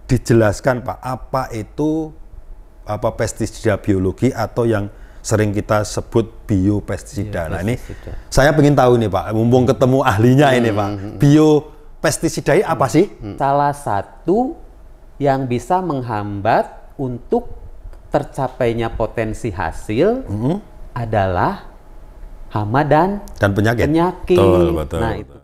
dijelaskan Pak, apa itu pestisida biologi atau yang sering kita sebut biopestisida. Nah ini saya ingin tahu nih Pak, mumpung ketemu ahlinya ini Pak, biopestisida apa sih? Salah satu yang bisa menghambat untuk tercapainya potensi hasil adalah hama dan penyakit. Betul. Nah, itu.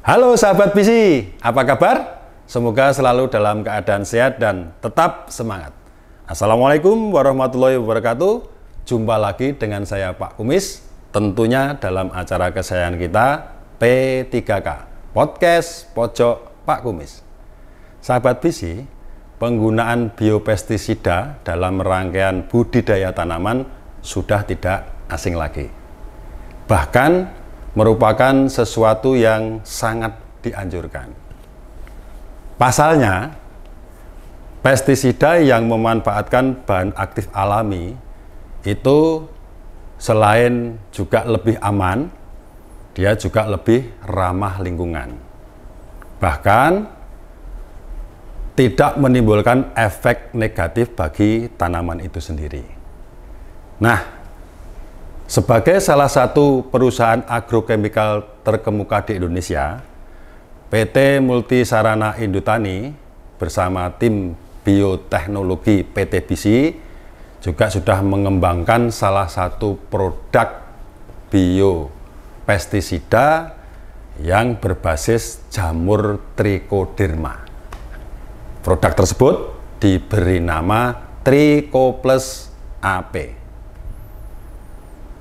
Halo sahabat Bisi, apa kabar? Semoga selalu dalam keadaan sehat dan tetap semangat. Assalamualaikum warahmatullahi wabarakatuh. Jumpa lagi dengan saya Pak Kumis, tentunya dalam acara kesayangan kita P3K, Podcast Pojok Pak Kumis. Sahabat Bisi, penggunaan biopestisida dalam rangkaian budidaya tanaman sudah tidak asing lagi. Bahkan merupakan sesuatu yang sangat dianjurkan. Pasalnya, pestisida yang memanfaatkan bahan aktif alami itu selain juga lebih aman, dia juga lebih ramah lingkungan. Bahkan tidak menimbulkan efek negatif bagi tanaman itu sendiri. Nah, sebagai salah satu perusahaan agrokemikal terkemuka di Indonesia, PT Multisarana Indotani bersama tim bioteknologi PT Bisi juga sudah mengembangkan salah satu produk biopestisida yang berbasis jamur trichoderma. Produk tersebut diberi nama Trichoplus AP.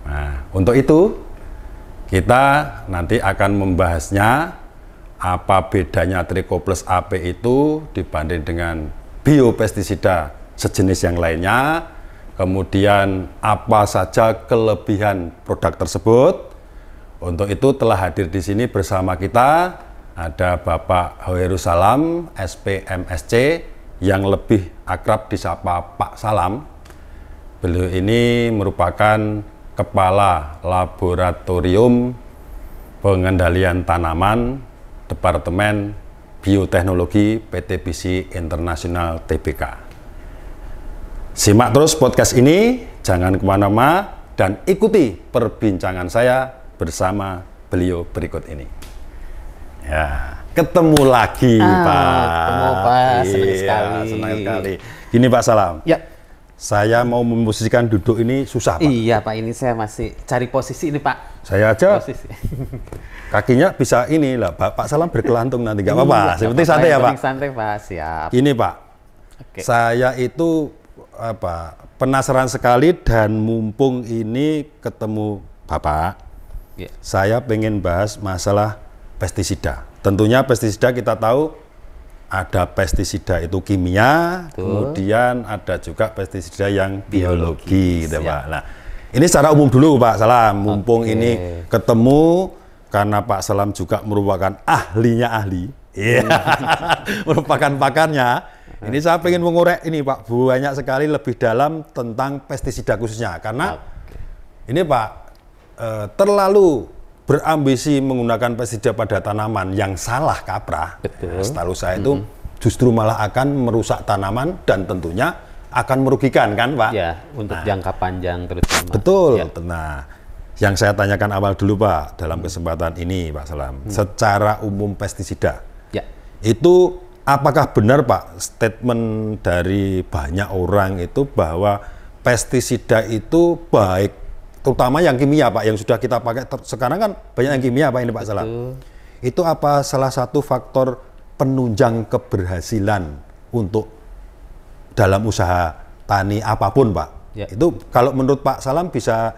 Nah, untuk itu kita nanti akan membahasnya apa bedanya Trichoplus AP itu dibanding dengan biopestisida sejenis yang lainnya, kemudian apa saja kelebihan produk tersebut. Untuk itu telah hadir di sini bersama kita ada Bapak Hoerus Salam, SPMSC, yang lebih akrab disapa Pak Salam. Beliau ini merupakan Kepala Laboratorium Pengendalian Tanaman Departemen Bioteknologi PT Bisi Internasional Tbk. Simak terus podcast ini, jangan kemana-mana, dan ikuti perbincangan saya bersama beliau berikut ini. Ya, ketemu lagi Pak. Ketemu Pak, senang sekali. Senang sekali. Gini Pak Salam. Ya. Saya mau memposisikan duduk ini susah Pak. Iya Pak, ini saya masih cari posisi ini Pak. Saya aja kakinya bisa ini lah, Pak Salam berkelantung nanti nggak apa-apa. Seperti santai ya Pak. Santai Pak, siap. Ini Pak, saya itu penasaran sekali dan mumpung ini ketemu Bapak, saya pengen bahas masalah pestisida. Tentunya pestisida kita tahu ada pestisida itu kimia, kemudian ada juga pestisida yang biologi, gitu Pak. Nah, ini secara umum dulu Pak Salam, mumpung ini ketemu karena Pak Salam juga merupakan ahlinya ahli, merupakan pakarnya. Ini saya pengen mengorek ini Pak, banyak sekali lebih dalam tentang pestisida khususnya, karena ini Pak terlalu berambisi menggunakan pestisida pada tanaman yang salah kaprah. Setahu saya itu justru malah akan merusak tanaman dan tentunya akan merugikan kan Pak? Ya, untuk jangka panjang terutama. Betul. Ya. Nah, yang saya tanyakan awal dulu Pak dalam kesempatan ini Pak Salam, secara umum pestisida, itu apakah benar Pak statement dari banyak orang itu bahwa pestisida itu baik, terutama yang kimia Pak, yang sudah kita pakai sekarang kan banyak yang kimia Pak ini Pak Salam. Itu apa salah satu faktor penunjang keberhasilan untuk dalam usaha tani apapun Pak? Itu kalau menurut Pak Salam bisa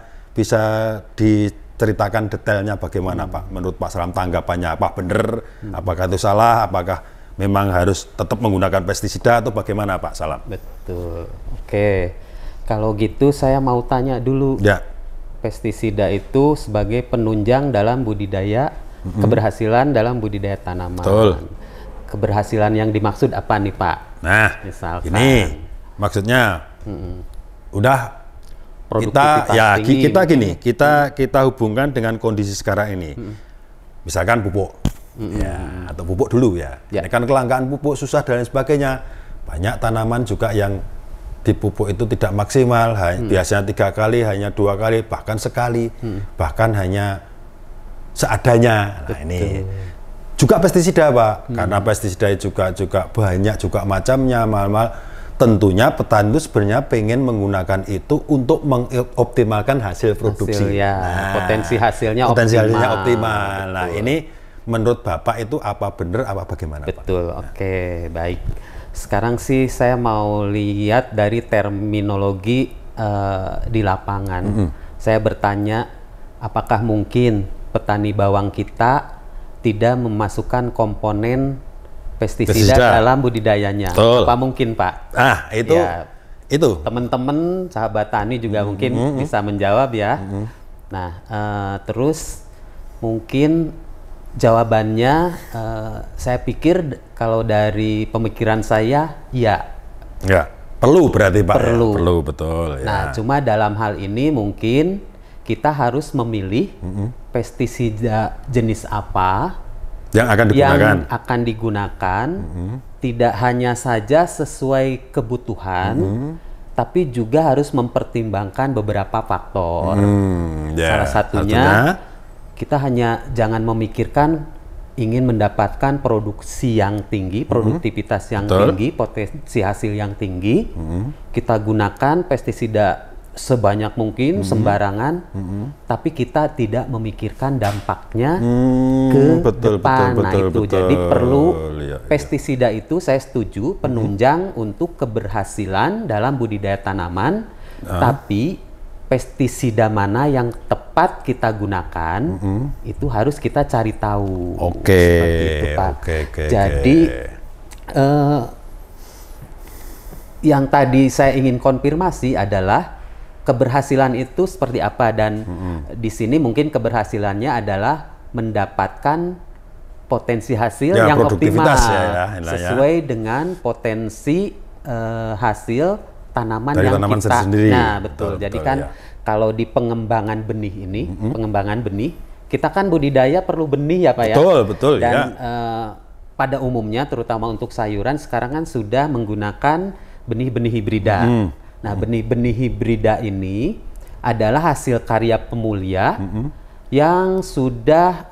diceritakan detailnya bagaimana Pak? Menurut Pak Salam tanggapannya apa benar? Apakah itu salah? Apakah memang harus tetap menggunakan pestisida atau bagaimana Pak Salam? Betul. Oke. Kalau gitu saya mau tanya dulu. Ya. Pestisida itu sebagai penunjang dalam budidaya, keberhasilan dalam budidaya tanaman. Betul. Keberhasilan yang dimaksud apa nih Pak? Nah, misalkan ini Maksudnya udah Produktivitas tinggi. kita hubungkan dengan kondisi sekarang ini. Misalkan pupuk. Ya, atau pupuk dulu ya. Ini kan kelangkaan pupuk susah dan lain sebagainya. Banyak tanaman juga yang dipupuk itu tidak maksimal, biasanya 3 kali, hanya 2 kali, bahkan sekali, bahkan hanya seadanya. Nah, ini juga pestisida, Pak, karena pestisida juga banyak juga macamnya, tentunya petani itu sebenarnya pengen menggunakan itu untuk mengoptimalkan hasil produksi. Potensi hasilnya optimal. Nah, ini menurut Bapak itu apa benar, apa bagaimana, Pak? Betul, oke, baik. Sekarang sih saya mau lihat dari terminologi di lapangan. Saya bertanya, apakah mungkin petani bawang kita tidak memasukkan komponen pestisida dalam budidayanya? Betul. Apa mungkin, Pak? Itu. Teman-teman sahabat tani juga mungkin bisa menjawab ya. Nah, terus mungkin jawabannya saya pikir kalau dari pemikiran saya ya perlu berarti, Pak. Perlu, betul ya. Nah, cuma dalam hal ini mungkin kita harus memilih pestisida jenis apa yang akan digunakan, tidak hanya saja sesuai kebutuhan, tapi juga harus mempertimbangkan beberapa faktor. Salah satunya kita hanya jangan memikirkan ingin mendapatkan produksi yang tinggi, produktivitas yang tinggi, potensi hasil yang tinggi. Kita gunakan pestisida sebanyak mungkin, sembarangan, tapi kita tidak memikirkan dampaknya ke depan. Jadi perlu pestisida itu, saya setuju, penunjang untuk keberhasilan dalam budidaya tanaman, tapi pestisida mana yang tepat kita gunakan itu harus kita cari tahu. Seperti itu, Pak. Jadi yang tadi saya ingin konfirmasi adalah keberhasilan itu seperti apa, dan di sini mungkin keberhasilannya adalah mendapatkan potensi hasil yang optimal sesuai dengan potensi hasil tanaman yang kita sendiri. Nah, betul. Jadi kan kalau di pengembangan benih ini, pengembangan benih, kita kan budidaya perlu benih ya, Pak ya. Betul. Dan pada umumnya terutama untuk sayuran sekarang kan sudah menggunakan benih-benih hibrida. Nah, benih-benih hibrida ini adalah hasil karya pemulia yang sudah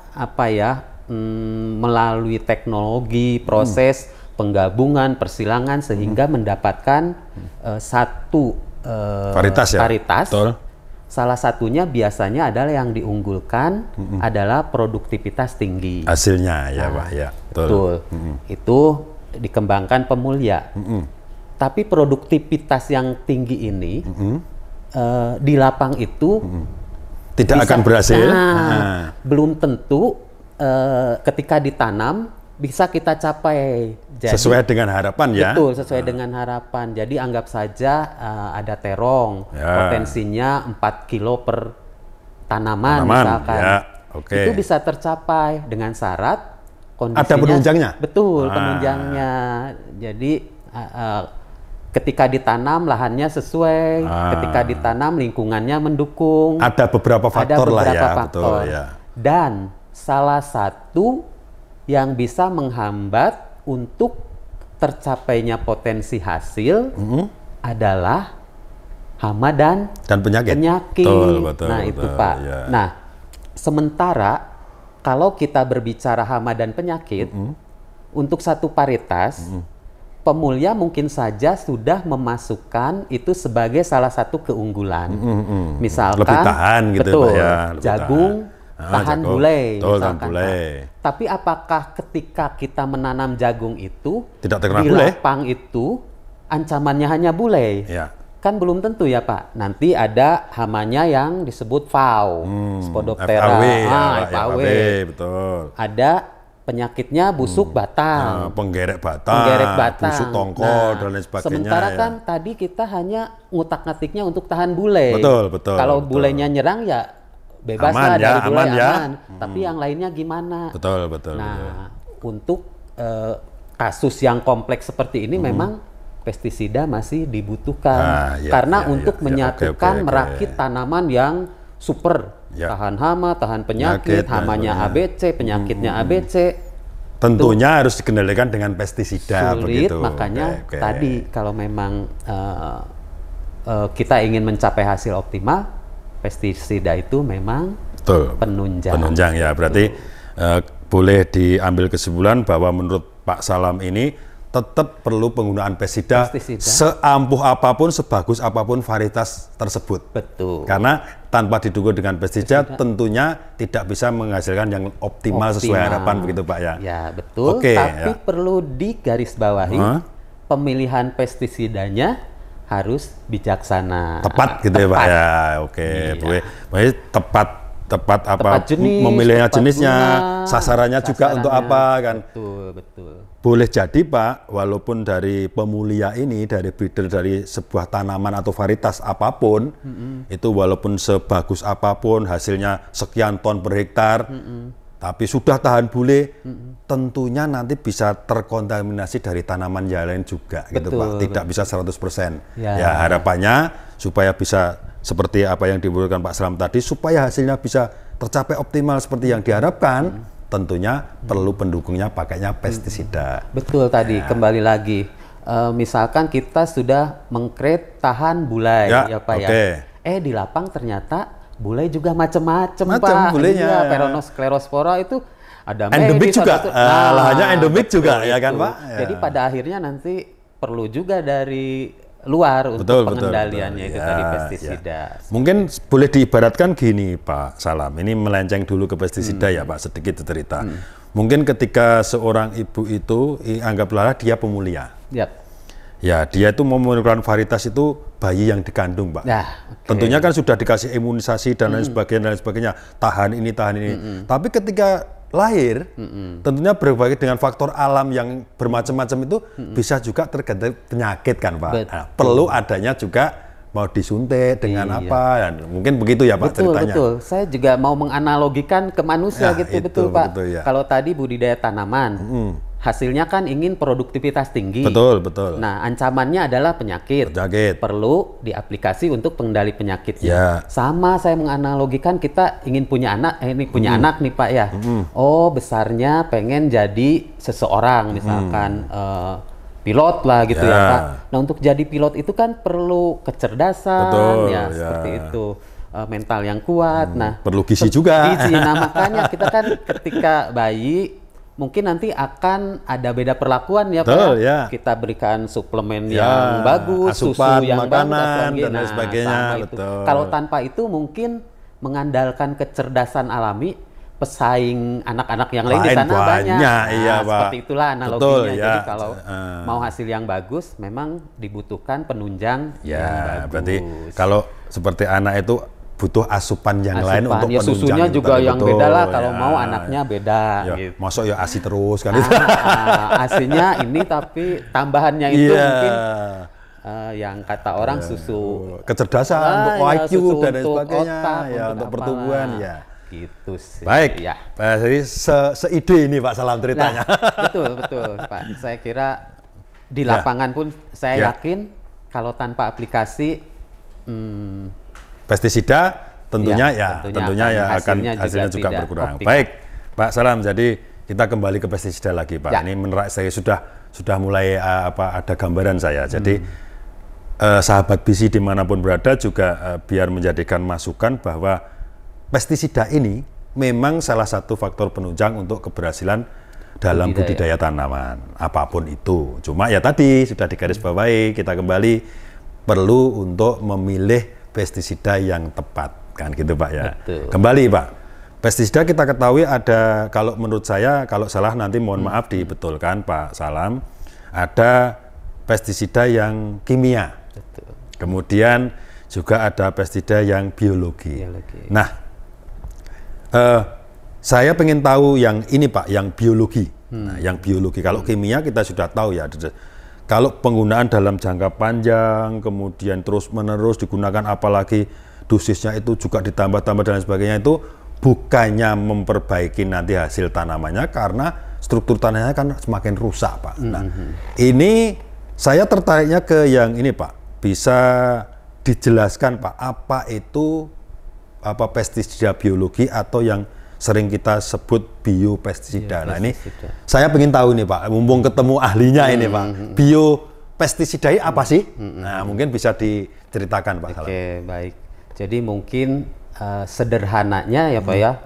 melalui teknologi, proses penggabungan, persilangan sehingga mendapatkan satu varietas. Salah satunya biasanya adalah yang diunggulkan adalah produktivitas tinggi. Hasilnya ya, Pak ya. Betul. Itu dikembangkan pemulia. Tapi produktivitas yang tinggi ini di lapang itu tidak akan berhasil. Belum tentu ketika ditanam bisa kita capai. Jadi, sesuai dengan harapan ya. Betul, sesuai dengan harapan. Jadi anggap saja ada terong, potensinya 4 kilo per tanaman misalkan. Itu bisa tercapai dengan syarat kondisinya. Ada penunjangnya? Betul, penunjangnya. Jadi ketika ditanam lahannya sesuai, ketika ditanam lingkungannya mendukung. Ada beberapa faktor lah ya. Betul, ya. Dan salah satu yang bisa menghambat untuk tercapainya potensi hasil adalah hama dan penyakit. Betul, nah, itu Pak. Ya. Nah, sementara kalau kita berbicara hama dan penyakit, untuk satu varietas, pemulia mungkin saja sudah memasukkan itu sebagai salah satu keunggulan. Misalkan, lebih tahan gitu, betul, Pak ya, jagung tahan bule, misalkan. Tapi apakah ketika kita menanam jagung itu tidak terkena di bule? lapang itu ancamannya hanya bule? Ya. Kan belum tentu ya, Pak. Nanti ada hamanya yang disebut FAW, Spodoptera, FAW, betul. Ada penyakitnya busuk batang, penggerek batang, busuk tongkol dan lain sebagainya. Sementara kan tadi kita hanya ngutak-ngatiknya untuk tahan bule. Betul. Kalau bulenya nyerang ya bebas lah dari bule, aman. Tapi yang lainnya gimana? Betul. Nah, untuk kasus yang kompleks seperti ini memang pestisida masih dibutuhkan karena untuk menyatukan merakit tanaman yang super, tahan hama, tahan penyakit, hamanya ABC, penyakitnya ABC. Tentunya harus dikendalikan dengan pestisida. Sulit, begitu. Makanya tadi kalau memang kita ingin mencapai hasil optimal, pestisida itu memang penunjang. Penunjang ya, berarti boleh diambil kesimpulan bahwa menurut Pak Salam ini tetap perlu penggunaan pestisida seampuh apapun, sebagus apapun varietas tersebut. Betul. Karena tanpa didukung dengan pestisida tentunya tidak bisa menghasilkan yang optimal sesuai harapan, begitu Pak ya. Ya betul. Tapi perlu digarisbawahi pemilihan pestisidanya harus bijaksana. Tepat gitu ya Pak ya. Boleh tepat jenis, memilihnya jenisnya, sasarannya juga untuk apa kan. Betul. Boleh jadi Pak, walaupun dari pemulia ini, dari breeder dari sebuah tanaman atau varietas apapun, itu walaupun sebagus apapun, hasilnya sekian ton per hektar, tapi sudah tahan bule, tentunya nanti bisa terkontaminasi dari tanaman yang lain juga, gitu Pak. Tidak bisa 100%. Ya harapannya supaya bisa seperti apa yang dibutuhkan Pak Salam tadi, supaya hasilnya bisa tercapai optimal seperti yang diharapkan, tentunya perlu pendukungnya pakainya pestisida. Betul tadi, kembali lagi. Misalkan kita sudah mengcreate tahan bulai, ya Pak ya. Di lapang ternyata bulai juga macam-macam Pak. Bulainya. Peronosklerospora itu ada endemik juga, lahannya endemik juga, ya kan Pak? Jadi pada akhirnya nanti perlu juga dari luar untuk pengendaliannya itu tadi pestisida. Mungkin boleh diibaratkan gini Pak Salam, ini melenceng dulu ke pestisida ya Pak, sedikit cerita. Mungkin ketika seorang ibu itu, anggaplah dia pemulia. Ya, dia itu memerlukan varietas itu bayi yang dikandung Pak. Tentunya kan sudah dikasih imunisasi dan lain sebagainya, tahan ini. Tapi ketika lahir, tentunya berbagai dengan faktor alam yang bermacam-macam itu bisa juga terjadi penyakit kan Pak. Nah, perlu adanya juga mau disuntik dengan apa, dan mungkin begitu ya Pak ceritanya. Betul. Saya juga mau menganalogikan ke manusia betul Pak. Kalau tadi budidaya tanaman, hasilnya kan ingin produktivitas tinggi. Betul. Nah, ancamannya adalah penyakit. Perlu diaplikasi untuk pengendali penyakitnya. Sama saya menganalogikan kita ingin punya anak, anak nih Pak ya. Besarnya pengen jadi seseorang, misalkan pilot lah gitu ya Pak. Nah, untuk jadi pilot itu kan perlu kecerdasan, seperti itu. Mental yang kuat. Nah, perlu gizi juga. Nah, makanya kita kan ketika bayi mungkin nanti akan ada beda perlakuan ya Pak. Kita berikan suplemen yang bagus, asupan, susu yang makanan, bagus, dan lain sebagainya. Kalau tanpa itu mungkin mengandalkan kecerdasan alami, pesaing anak-anak yang lain di sana banyak. Seperti itulah analoginya. Jadi kalau mau hasil yang bagus, memang dibutuhkan penunjang yang bagus. Berarti kalau seperti anak itu butuh asupan yang lain untuk penunjang. Susunya juga yang beda lah, kalau mau anaknya beda. Gitu. Masuk ya ASI terus kan? ASInya ini tapi tambahannya itu mungkin yang kata orang susu kecerdasan, untuk IQ dan lain sebagainya, untuk pertumbuhan gitu sih. Baik, jadi seide ini Pak Salam ceritanya. Betul Pak. Saya kira di lapangan pun saya yakin kalau tanpa aplikasi pestisida tentunya hasilnya juga berkurang. Baik, Pak Salam. Jadi kita kembali ke pestisida lagi, Pak. Ini menurut saya sudah mulai ada gambaran saya. Jadi sahabat BISI dimanapun berada juga biar menjadikan masukan bahwa pestisida ini memang salah satu faktor penunjang untuk keberhasilan dalam budidaya tanaman apapun itu. Cuma ya tadi sudah digarisbawahi, kita kembali perlu untuk memilih pestisida yang tepat, kan gitu Pak ya. Kembali Pak, pestisida kita ketahui ada, kalau menurut saya, kalau salah nanti mohon maaf dibetulkan Pak Salam, ada pestisida yang kimia. Kemudian juga ada pestisida yang biologi. Nah, saya pengen tahu yang ini Pak, yang biologi. Nah, yang biologi, kalau kimia kita sudah tahu ya. Kalau penggunaan dalam jangka panjang, kemudian terus-menerus digunakan, apalagi dosisnya itu juga ditambah-tambah dan lain sebagainya, itu bukannya memperbaiki nanti hasil tanamannya, karena struktur tanahnya kan semakin rusak Pak. Nah, ini Saya tertariknya ke yang ini Pak, bisa dijelaskan Pak, apa itu pestisida biologi atau yang sering kita sebut biopestisida. Nah ini saya ingin tahu nih Pak, mumpung ketemu ahlinya ini Pak, biopestisida ini apa sih? Nah mungkin bisa diceritakan Pak. Oke, baik. Jadi mungkin sederhananya ya Pak ya,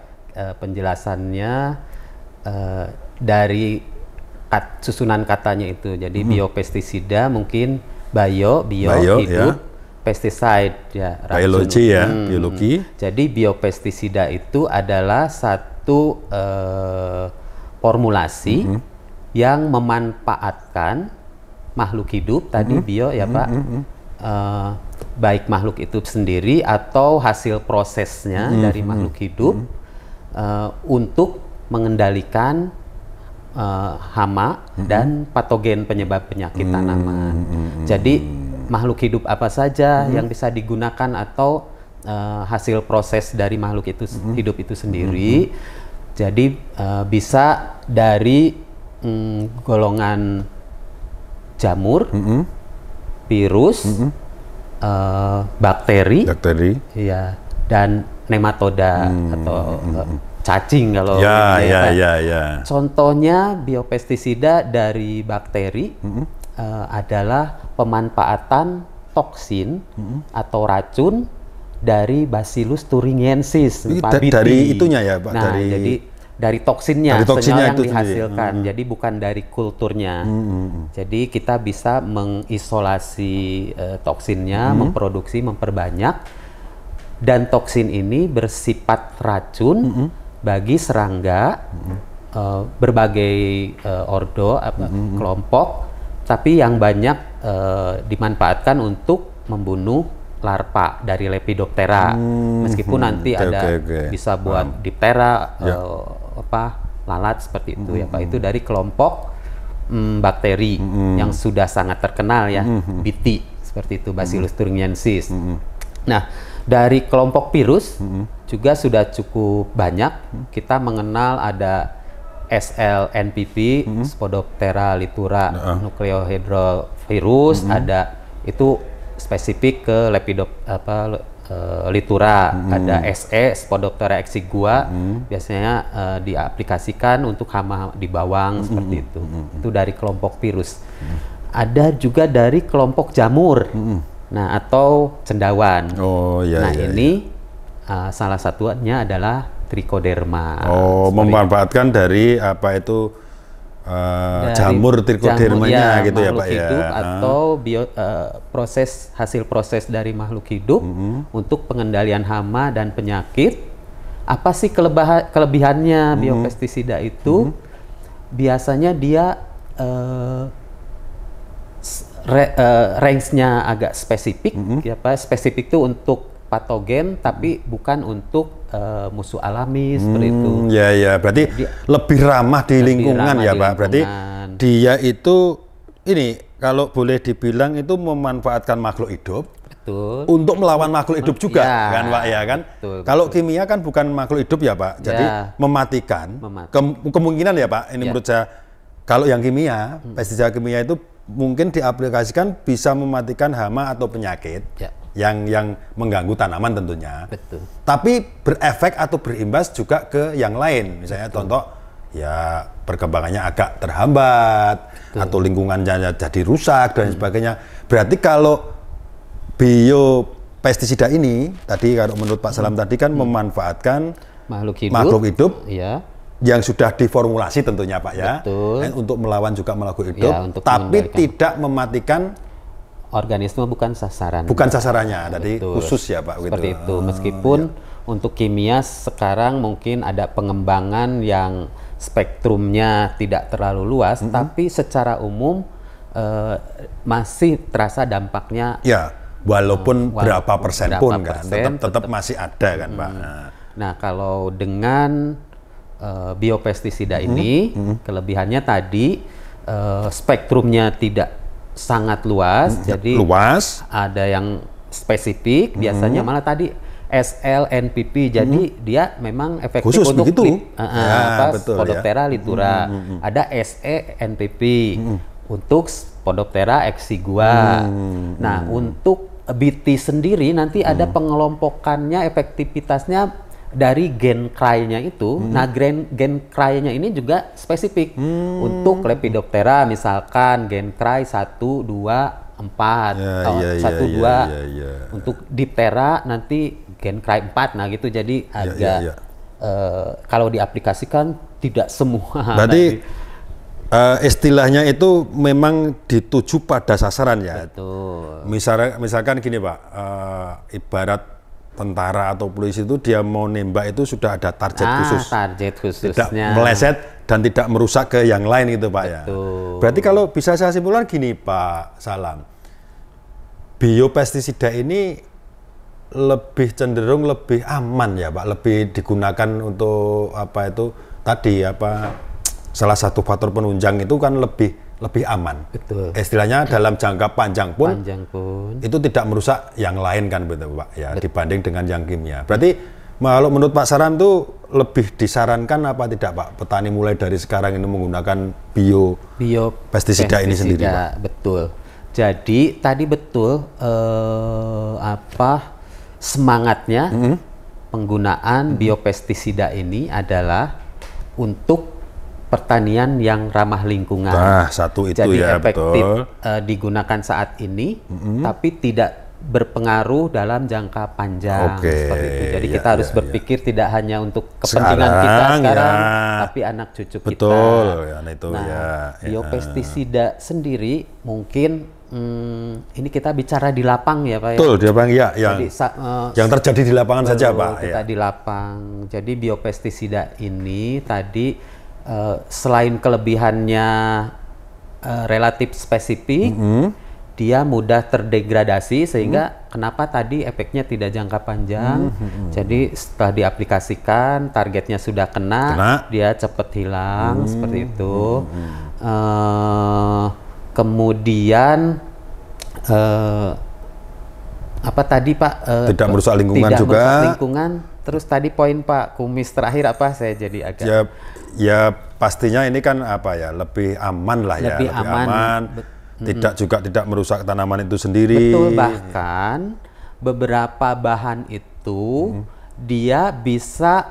penjelasannya dari susunan katanya itu. Jadi biopestisida mungkin bio hidup, ya. Pesticide ya, biologi ya, biologi. Jadi biopestisida itu adalah satu formulasi yang memanfaatkan makhluk hidup tadi bio ya Pak, baik makhluk itu sendiri atau hasil prosesnya dari makhluk hidup untuk mengendalikan hama dan patogen penyebab penyakit tanaman. Jadi makhluk hidup apa saja yang bisa digunakan atau hasil proses dari makhluk itu hidup itu sendiri. Jadi bisa dari golongan jamur, virus, bakteri, ya, dan nematoda atau cacing kalau ya. Contohnya biopestisida dari bakteri adalah pemanfaatan toksin atau racun dari Bacillus thuringiensis. Dari itunya ya Pak? Nah, jadi dari toksinnya yang dihasilkan, jadi bukan dari kulturnya. Jadi kita bisa mengisolasi toksinnya, memperbanyak, dan toksin ini bersifat racun bagi serangga berbagai ordo kelompok, tapi yang banyak dimanfaatkan untuk membunuh larva dari Lepidoptera. Meskipun nanti bisa buat diptera, lalat seperti itu ya Pak. Itu dari kelompok bakteri yang sudah sangat terkenal ya, BT seperti itu, Bacillus thuringiensis. Nah, dari kelompok virus juga sudah cukup banyak. Kita mengenal ada SLNPP, Spodoptera litura nucleohydrovirus, ada itu spesifik ke litura, ada SE Spodoptera exigua, biasanya diaplikasikan untuk hama di bawang seperti itu. Itu dari kelompok virus. Ada juga dari kelompok jamur, nah atau cendawan. Ini salah satunya adalah Trichoderma. Memanfaatkan dari jamur trichodermanya gitu ya Pak ya. Atau hasil proses dari makhluk hidup untuk pengendalian hama dan penyakit. Apa sih kelebihannya biopestisida itu? Biasanya dia range-nya agak spesifik, ya Pak. Spesifik itu untuk patogen, tapi bukan untuk musuh alami seperti itu. Ya, berarti lebih ramah di lingkungan ya Pak. Berarti dia itu ini kalau boleh dibilang itu memanfaatkan makhluk hidup. Betul. Untuk melawan makhluk hidup juga, kan Pak ya kan? Betul. Kalau kimia kan bukan makhluk hidup ya Pak. Jadi mematikan. Kemungkinan ya Pak. Ini menurut saya kalau yang kimia, pestisida kimia itu mungkin diaplikasikan bisa mematikan hama atau penyakit. Yang mengganggu tanaman tentunya. Betul. Tapi berefek atau berimbas juga ke yang lain. Misalnya contoh ya perkembangannya agak terhambat atau lingkungannya jadi rusak dan sebagainya. Berarti kalau biopestisida ini tadi kalau menurut Pak Salam tadi kan memanfaatkan makhluk hidup yang sudah diformulasi tentunya Pak ya. Untuk melawan juga makhluk hidup, tapi tidak mematikan organisme, bukan sasaran. Bukan sasarannya, tadi khusus ya Pak. Seperti itu. Meskipun untuk kimia sekarang mungkin ada pengembangan yang spektrumnya tidak terlalu luas, tapi secara umum masih terasa dampaknya. Ya, walaupun berapa persen pun kan, tetap masih ada kan Pak. Nah, kalau dengan biopestisida ini, kelebihannya tadi spektrumnya tidak sangat luas, jadi ada yang spesifik, biasanya malah tadi SLNPP, jadi dia memang efektif khusus untuk Spodoptera litura. Ada SENPP untuk Spodoptera exigua. Nah, untuk BT sendiri nanti ada pengelompokannya, efektivitasnya dari gen cry-nya itu. Nah, gen cry-nya ini juga spesifik. Untuk Lepidoptera misalkan gen cry 1, 2, 4 atau 1, 2. Untuk Diptera nanti gen cry 4. Nah, gitu. Jadi agak kalau diaplikasikan tidak semua. Berarti istilahnya itu memang dituju pada sasaran ya. Betul. Misalkan gini Pak, ibarat tentara atau polisi itu dia mau nembak itu sudah ada target khusus. Target khususnya. Tidak meleset dan tidak merusak ke yang lain gitu Pak. Ya. Berarti kalau bisa saya simpulkan gini Pak Salam, biopestisida ini lebih cenderung lebih aman ya Pak, lebih digunakan untuk apa itu tadi salah satu faktor penunjang itu kan lebih aman. Betul. Istilahnya dalam jangka panjang pun itu tidak merusak yang lain kan betul Pak ya, dibanding dengan yang kimia. Berarti kalau menurut Pak Saram itu lebih disarankan apa tidak Pak petani mulai dari sekarang ini menggunakan biopestisida ini sendiri Pak? Betul. Jadi tadi betul semangatnya penggunaan biopestisida ini adalah untuk pertanian yang ramah lingkungan. Nah, satu itu jadi ya, efektif betul. Digunakan saat ini, tapi tidak berpengaruh dalam jangka panjang. Seperti itu. Jadi kita harus berpikir tidak hanya untuk kepentingan kita sekarang, tapi anak cucu kita. Betul. Biopestisida sendiri mungkin ini kita bicara di lapang ya Pak. Betul, di lapang ya. Yang terjadi di lapangan saja Pak. Kita di lapang. Jadi biopestisida ini tadi selain kelebihannya relatif spesifik, dia mudah terdegradasi sehingga kenapa tadi efeknya tidak jangka panjang. Jadi setelah diaplikasikan, targetnya sudah kena. Dia cepat hilang seperti itu. Kemudian apa tadi Pak? Tidak merusak lingkungan tidak juga. Merusak lingkungan. Terus tadi poin Pak Kumis terakhir apa? Saya jadi agak. Ya pastinya ini kan lebih aman lah ya. Lebih aman. Tidak merusak tanaman itu sendiri. Betul, bahkan beberapa bahan itu dia bisa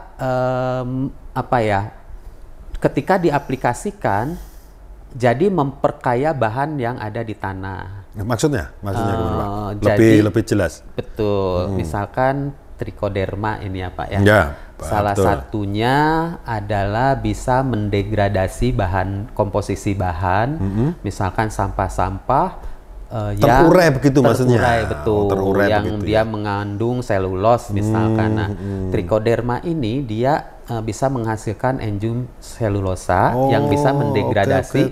ketika diaplikasikan jadi memperkaya bahan yang ada di tanah. Maksudnya gimana Pak? Lebih jelas. Betul. Misalkan Trichoderma ini ya Pak ya. Salah satunya adalah bisa mendegradasi komposisi bahan, misalkan sampah-sampah terurai begitu maksudnya. Terurai yang dia mengandung selulos misalkan. Nah, Trichoderma ini dia bisa menghasilkan enzim selulosa yang bisa mendegradasi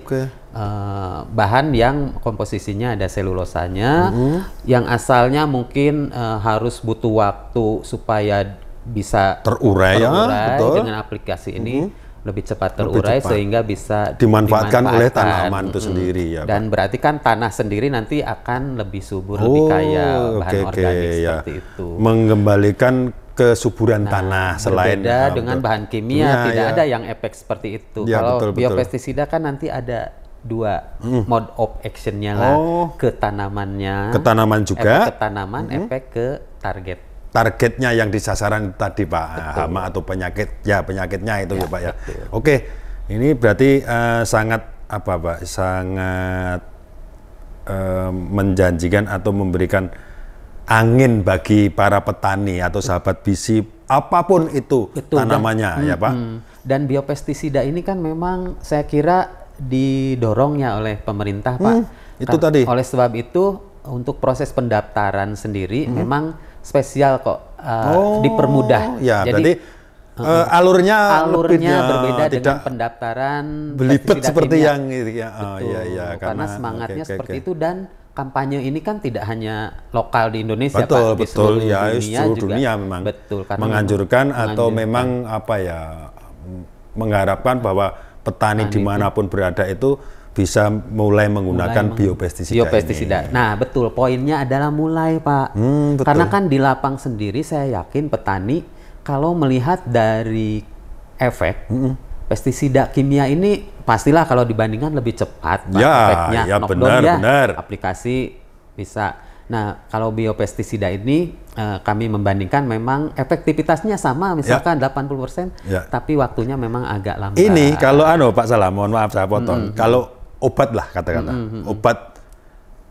bahan yang komposisinya ada selulosanya, yang asalnya mungkin harus butuh waktu supaya bisa terurai dengan aplikasi ini lebih cepat terurai sehingga bisa dimanfaatkan oleh tanaman itu sendiri ya. Dan berarti kan tanah sendiri nanti akan lebih subur, lebih kaya bahan organik seperti itu. Mengembalikan kesuburan tanah selain berbeda dengan bahan kimia tidak ada yang efek seperti itu. Kalau biopestisida kan nanti ada dua mode of actionnya lah, ke tanamannya, ke tanaman juga, efek ke tanaman, efek ke targetnya yang disasaran tadi Pak, hama atau penyakitnya itu ya Pak ya. Oke, ini berarti sangat sangat menjanjikan atau memberikan angin bagi para petani atau sahabat bisi apapun itu tanamannya ya Pak. Dan biopestisida ini kan memang saya kira didorongnya oleh pemerintah Pak. Itu tadi. Oleh sebab itu untuk proses pendaftaran sendiri memang spesial kok, dipermudah. Ya, jadi alurnya berbeda dengan pendaftaran belibet seperti yang karena semangatnya seperti itu. Dan kampanye ini kan tidak hanya lokal di Indonesia, Pak, di seluruh dunia memang menganjurkan atau memang mengharapkan bahwa petani dimanapun berada itu bisa mulai menggunakan biopestisida. Nah, betul. Poinnya adalah mulai, Pak. Karena kan di lapang sendiri saya yakin petani kalau melihat dari efek pestisida kimia ini pastilah kalau dibandingkan lebih cepat efeknya, benar. Aplikasi bisa. Nah, kalau biopestisida ini kami membandingkan memang efektivitasnya sama, misalkan 80%, tapi waktunya memang agak lambat. Ini kalau Pak Salam, mohon maaf saya potong. Kalau obat lah katakanlah, obat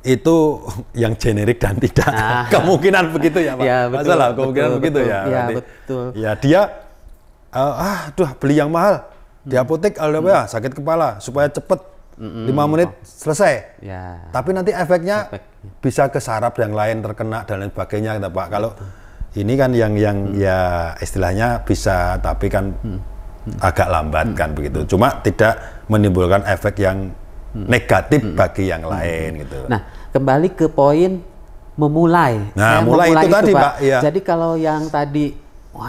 itu yang generik dan tidak kemungkinan begitu ya Pak. Ya, betul, Salam, kemungkinan begitu ya. Ya, betul. Ya dia, beli yang mahal di apotek, sakit kepala supaya cepet. 5 menit selesai. Ya. Tapi nanti efeknya bisa ke saraf yang lain terkena dan lain sebagainya, gitu, Pak. Kalau ini kan yang ya istilahnya bisa, tapi kan agak lambat kan begitu. Cuma tidak menimbulkan efek yang negatif bagi yang lain gitu. Nah, kembali ke poin memulai. Nah, mulai itu tadi, Pak. Ya. Jadi kalau yang tadi,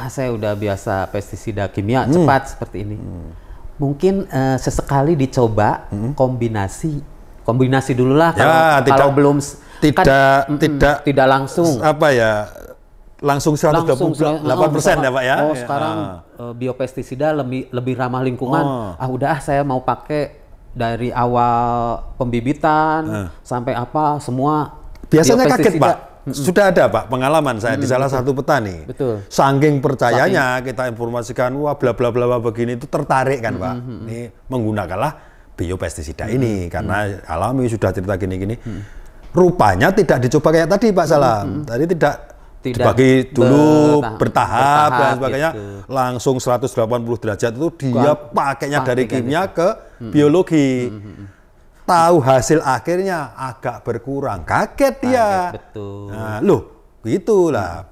saya udah biasa pestisida kimia cepat seperti ini. Mungkin sesekali dicoba kombinasi dulu lah kalau belum tidak langsung langsung 128% ya Pak ya. Sekarang biopestisida lebih ramah lingkungan. Udah saya mau pakai dari awal pembibitan sampai semua. Biasanya kaget Pak. Sudah ada Pak pengalaman saya di salah satu petani. Betul. Saking percayanya kita informasikan bla bla bla begini, itu tertarik kan Pak. Ini menggunakanlah biopestisida ini karena alami sudah cerita gini-gini. Rupanya tidak dicoba kayak tadi Pak Salam. Tadi tidak dibagi dulu bertahap dan sebagainya. Gitu. Langsung 180 derajat itu dia pakainya dari kimia ke biologi. Tahu hasil akhirnya agak berkurang, kaget dia. Betul. Nah, gitulah.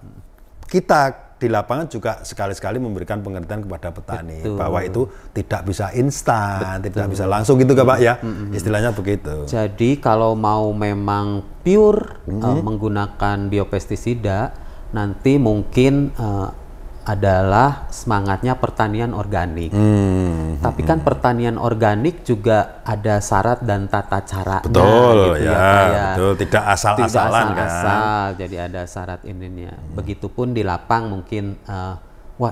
Kita di lapangan juga sekali-sekali memberikan pengertian kepada petani bahwa itu tidak bisa instan, tidak bisa langsung gitu Pak ya. Istilahnya begitu. Jadi kalau mau memang pure menggunakan biopestisida, nanti mungkin adalah semangatnya pertanian organik. Tapi kan pertanian organik juga ada syarat dan tata caranya. Betul, gitu betul. Tidak asal-asalan kan. Jadi ada syarat ininya. Begitupun di lapang mungkin,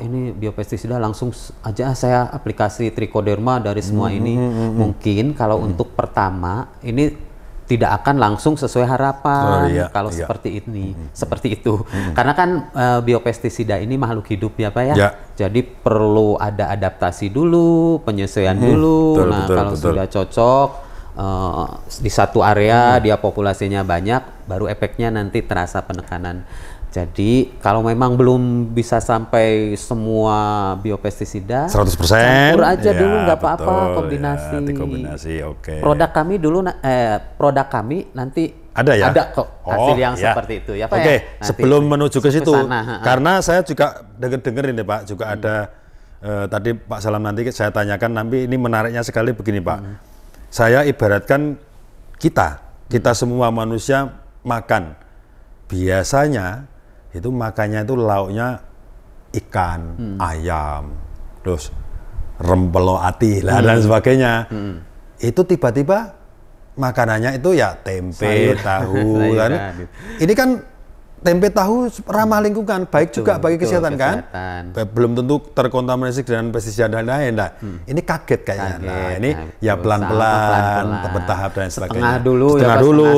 ini biopestisida langsung aja saya aplikasi trichoderma dari semua ini. Mungkin kalau untuk pertama ini tidak akan langsung sesuai harapan kalau seperti ini, seperti itu. Karena kan biopestisida ini makhluk hidup ya Pak ya. Jadi perlu ada adaptasi dulu, penyesuaian dulu. Kalau sudah cocok di satu area dia populasinya banyak, baru efeknya nanti terasa penekanan. Jadi kalau memang belum bisa sampai semua biopestisida, 100%, campur aja dulu nggak apa-apa, kombinasi. Oke. Produk kami nanti ada kok hasil yang seperti itu ya Pak. Oke. Sebelum menuju ke situ, karena saya juga dengar ini Pak, juga ada tadi Pak Salam nanti saya tanyakan, nanti ini menariknya sekali begini Pak. Saya ibaratkan kita semua manusia makan, biasanya itu makannya itu lauknya ikan, ayam, terus rempelo ati dan sebagainya. Itu tiba-tiba makanannya itu ya tempe, tahu kan. Ini kan tempe tahu ramah lingkungan, baik juga bagi kesehatan kan. Belum tentu terkontaminasi dengan pestisida dan lain. Ini kaget kayaknya. Ini ya pelan-pelan, bertahap dan sebagainya. Setengah dulu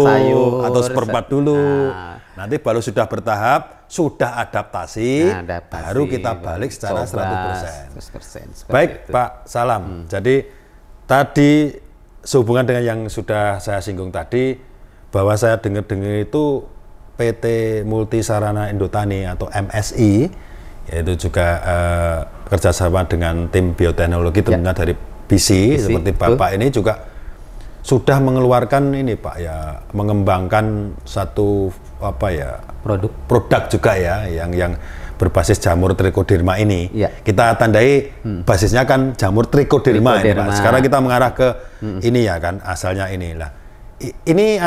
atau seperempat dulu. Nanti baru sudah bertahap, sudah adaptasi, baru kita balik secara 100%. Baik itu. Pak Salam, jadi tadi sehubungan dengan yang sudah saya singgung tadi, bahwa saya dengar-dengar itu PT Multi Sarana Indotani atau MSI, yaitu juga kerjasama dengan tim bioteknologi tentunya dari BC, seperti Bapak ini juga sudah mengeluarkan ini Pak ya, mengembangkan satu produk juga ya yang berbasis jamur trichoderma ini. Kita tandai basisnya kan jamur trichoderma ini Pak. Sekarang kita mengarah ke ini ya kan, asalnya inilah. Ini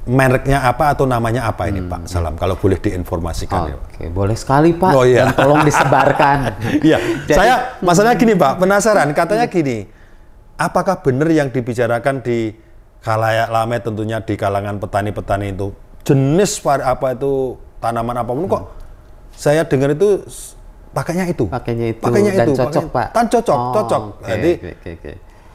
mereknya apa atau namanya apa ini Pak Salam, kalau boleh diinformasikan. Oke, boleh sekali Pak. Dan tolong disebarkan. Saya masalahnya gini Pak, penasaran, katanya gini, apakah benar yang dibicarakan di khalayak ramai tentunya di kalangan petani-petani itu jenis apa itu tanaman apapun kok saya dengar itu pakainya itu. Pakainya itu dan cocok, Pak. Kan cocok. Jadi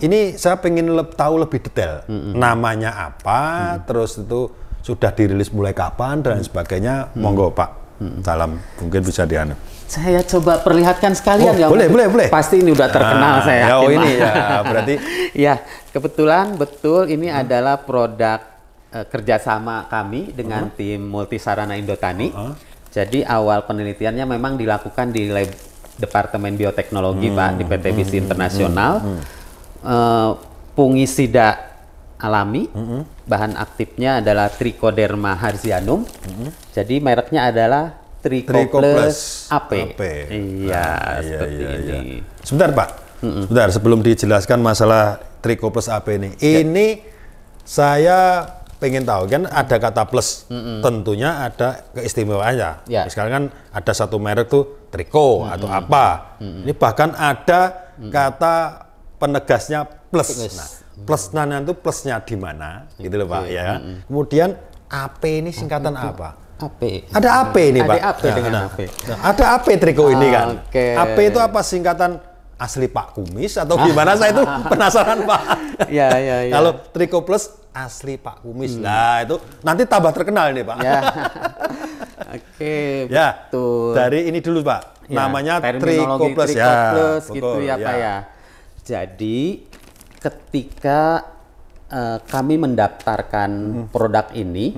ini saya pengen tahu lebih detail. Namanya apa, terus itu sudah dirilis mulai kapan dan sebagainya. Monggo Pak. Salam, mungkin bisa dianu. Saya coba perlihatkan sekalian ya. Boleh. Pasti ini udah terkenal saya. Ini ya, berarti. Ya, kebetulan betul ini adalah produk kerjasama kami dengan tim Multisarana Indotani. Jadi awal penelitiannya memang dilakukan di lab Departemen Bioteknologi Pak di PT BISI Internasional. Fungisida alami, bahan aktifnya adalah Trichoderma harzianum. Jadi mereknya adalah Trichoplus AP. Iya, seperti ini. Sebentar Pak, sebentar sebelum dijelaskan masalah Trichoplus AP ini. Ini saya pengen tahu kan ada kata plus, tentunya ada keistimewaannya. Sekarang kan ada satu merek tuh Trico atau apa. Ini bahkan ada kata penegasnya plus. Nah, plusnya itu plusnya di mana, gitu loh Pak ya. Kemudian AP ini singkatan apa? AP. Ada AP ini Pak. Ada AP dengan AP. Ada AP Trico ini kan. AP itu apa singkatan asli Pak Kumis atau gimana? Saya itu penasaran Pak. Ya. Kalau Trico Plus asli Pak Kumis. Nah itu nanti tambah terkenal ini Pak. Ya. Betul. Dari ini dulu Pak. Namanya Trico Plus gitu ya Pak ya. Jadi ketika kami mendaftarkan produk ini,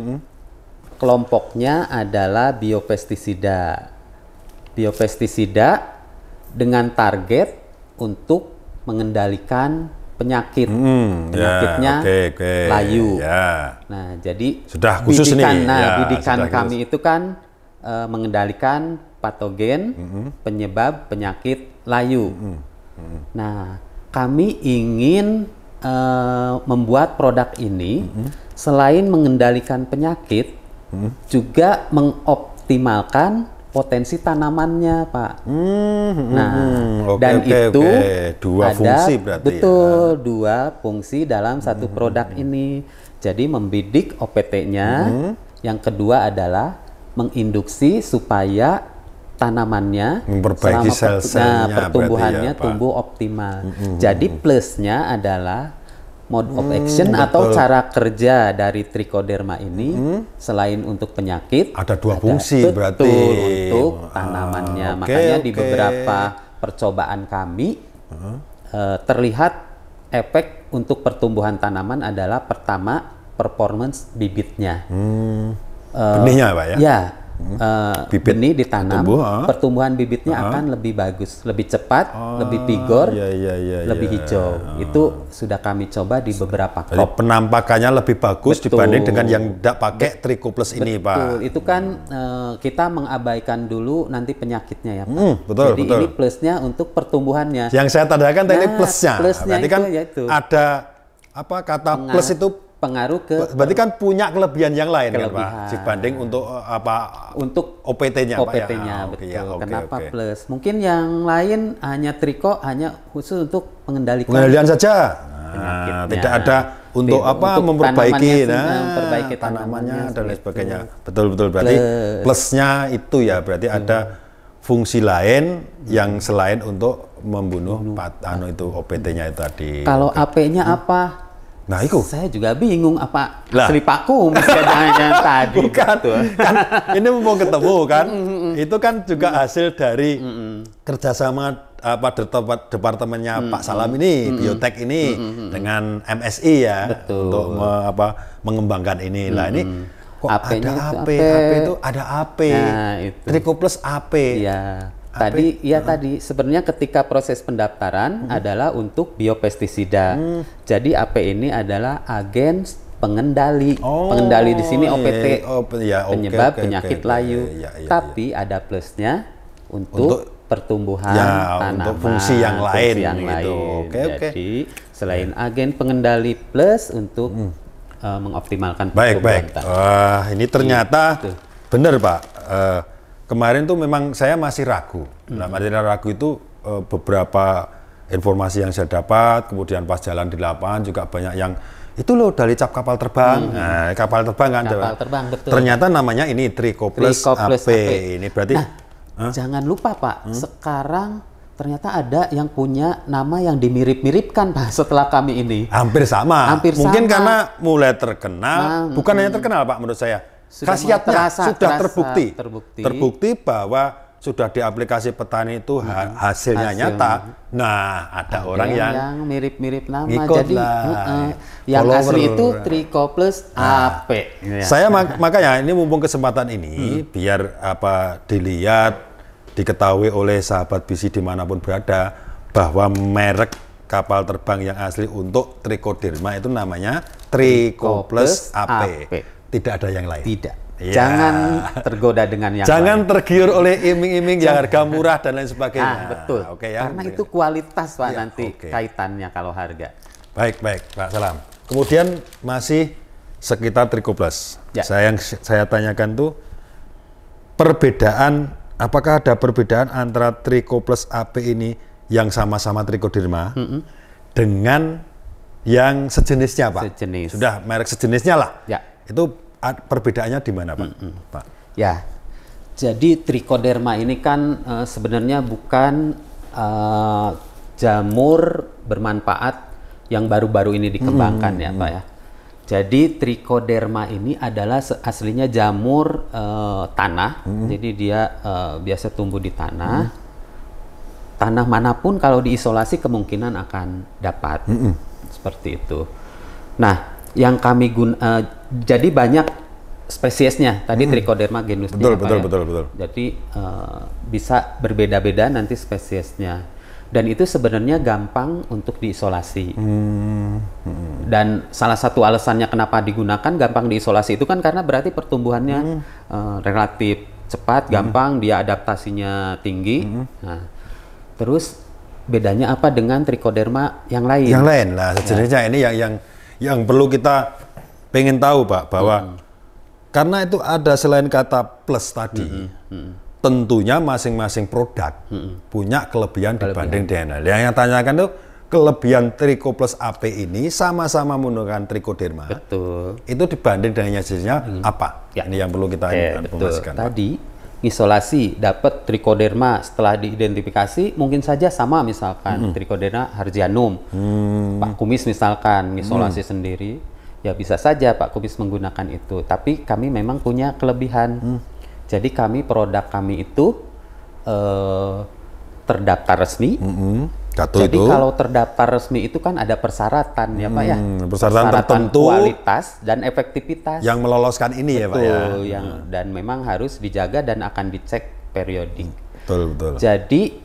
kelompoknya adalah biopestisida. Biopestisida dengan target untuk mengendalikan penyakitnya layu. Nah, jadi sudah khusus bidikan kami itu kan mengendalikan patogen penyebab penyakit layu. Nah, kami ingin membuat produk ini selain mengendalikan penyakit, juga mengoptimalkan potensi tanamannya, Pak. Itu dua ada fungsi berarti dua fungsi dalam satu produk ini. Jadi membidik OPT-nya, yang kedua adalah menginduksi supaya tanamannya memperbaiki sel-selnya, pertumbuhannya tumbuh optimal. Jadi plusnya adalah mode of action atau cara kerja dari Trichoderma ini selain untuk penyakit ada dua fungsi berarti untuk tanamannya. Makanya di beberapa percobaan kami terlihat efek untuk pertumbuhan tanaman adalah pertama performance bibitnya. Benihnya Pak ya? Ya. Benih ditanam, pertumbuhan bibitnya akan lebih bagus, lebih cepat, lebih vigor, lebih hijau. Itu sudah kami coba di beberapa crop. Penampakannya lebih bagus dibanding dengan yang tidak pakai Trico Plus ini Pak. Itu kan kita mengabaikan dulu nanti penyakitnya ya Pak. Jadi ini plusnya untuk pertumbuhannya. Yang saya tandakan tadi plusnya. Berarti kan ada apa kata plus itu pengaruh ke berarti kan punya kelebihan yang lain kan Pak dibanding untuk untuk OPT-nya Pak ya. Betul. Kenapa plus? Mungkin yang lain hanya Trico hanya khusus untuk pengendalian saja. Tidak ada untuk memperbaiki tanamannya dan lain sebagainya. Betul berarti plusnya itu ya berarti ada fungsi lain yang selain untuk membunuh itu OPT-nya itu tadi. Kalau AP-nya apa? Nah, itu saya juga bingung apa asli Pak Kumis jangan tadi. Bukan, kan ini mau ketemu kan, itu kan juga hasil dari kerjasama departemennya Pak Salam ini, biotek ini dengan MSI ya, untuk mengembangkan ini. Lah ini kok ada AP itu ada AP, Trico Plus AP. Iya. Tadi sebenarnya ketika proses pendaftaran adalah untuk biopestisida. Jadi AP ini adalah agen pengendali. Pengendali di sini OPT, penyebab penyakit layu. Tapi ada plusnya untuk pertumbuhan tanaman, untuk fungsi yang lain. Jadi selain agen pengendali plus untuk mengoptimalkan pertumbuhan tanaman. Ini ternyata benar Pak. Kemarin tuh memang saya masih ragu. Nah, ragu itu beberapa informasi yang saya dapat, kemudian pas jalan di lapangan juga banyak yang itu loh dari cap kapal terbang. Kapal terbang kan. Kapal terbang betul. Ternyata namanya ini Trico Plus AP. Ini berarti Jangan lupa Pak, sekarang ternyata ada yang punya nama yang dimirip-miripkan Pak setelah kami ini. Hampir sama. Mungkin sama. karena mulai terkenal, bukan hanya terkenal Pak menurut saya. Khasiatnya sudah terbukti bahwa sudah di aplikasi petani itu hasilnya nyata. Nah, ada orang yang mirip-mirip nama. Jadi yang asli itu Trichoplus AP. Saya makanya ini mumpung kesempatan ini biar dilihat, diketahui oleh sahabat BC dimanapun berada bahwa merek kapal terbang yang asli untuk Trichoderma itu namanya Trichoplus AP. Tidak ada yang lain. Tidak. Ya. Jangan tergoda dengan yang jangan lain. Tergiur oleh iming-iming yang harga murah dan lain sebagainya. Betul. Ya, karena itu kualitas Pak nanti kaitannya kalau harga. Baik Pak Salam. Kemudian masih sekitar Trichoplus. Saya tanyakan tuh perbedaan, apakah ada perbedaan antara Trichoplus AP ini yang sama-sama Trichoderma dengan yang sejenisnya Pak? Sejenis. Sudah merek sejenisnya lah. Ya. Itu perbedaannya di mana Pak? Ya, jadi Trichoderma ini kan sebenarnya bukan jamur bermanfaat yang baru-baru ini dikembangkan ya Pak ya. Jadi Trichoderma ini adalah aslinya jamur tanah, jadi dia biasa tumbuh di tanah. Tanah manapun kalau diisolasi kemungkinan akan dapat seperti itu. Nah, yang kami jadi banyak spesiesnya tadi Trichoderma genusnya betul. Jadi bisa berbeda-beda nanti spesiesnya dan itu sebenarnya gampang untuk diisolasi. Dan salah satu alasannya kenapa digunakan gampang diisolasi itu kan karena berarti pertumbuhannya relatif cepat, gampang, dia adaptasinya tinggi. Nah, terus bedanya apa dengan Trichoderma yang lain? Yang lain lah sejenisnya ini yang perlu kita pengen tahu Pak, bahwa karena itu ada selain kata plus tadi, tentunya masing-masing produk punya kelebihan dibanding dengan yang tanyakan tuh kelebihan Trichoplus AP ini sama-sama menggunakan Trichoderma. Betul. Itu dibanding dengan jenisnya apa? Ya. Ini yang perlu kita informasikan. Tadi isolasi dapat Trichoderma setelah diidentifikasi mungkin saja sama misalkan Trichoderma harzianum. Pak Kumis misalkan isolasi sendiri, ya bisa saja Pak Kumis menggunakan itu. Tapi kami memang punya kelebihan. Jadi produk kami itu terdaftar resmi. Jadi kalau terdaftar resmi itu kan ada persyaratan ya Pak ya. Persyaratan tertentu, kualitas dan efektivitas yang meloloskan ini. Betul, ya Pak ya. Dan memang harus dijaga dan akan dicek periodik. Betul. Jadi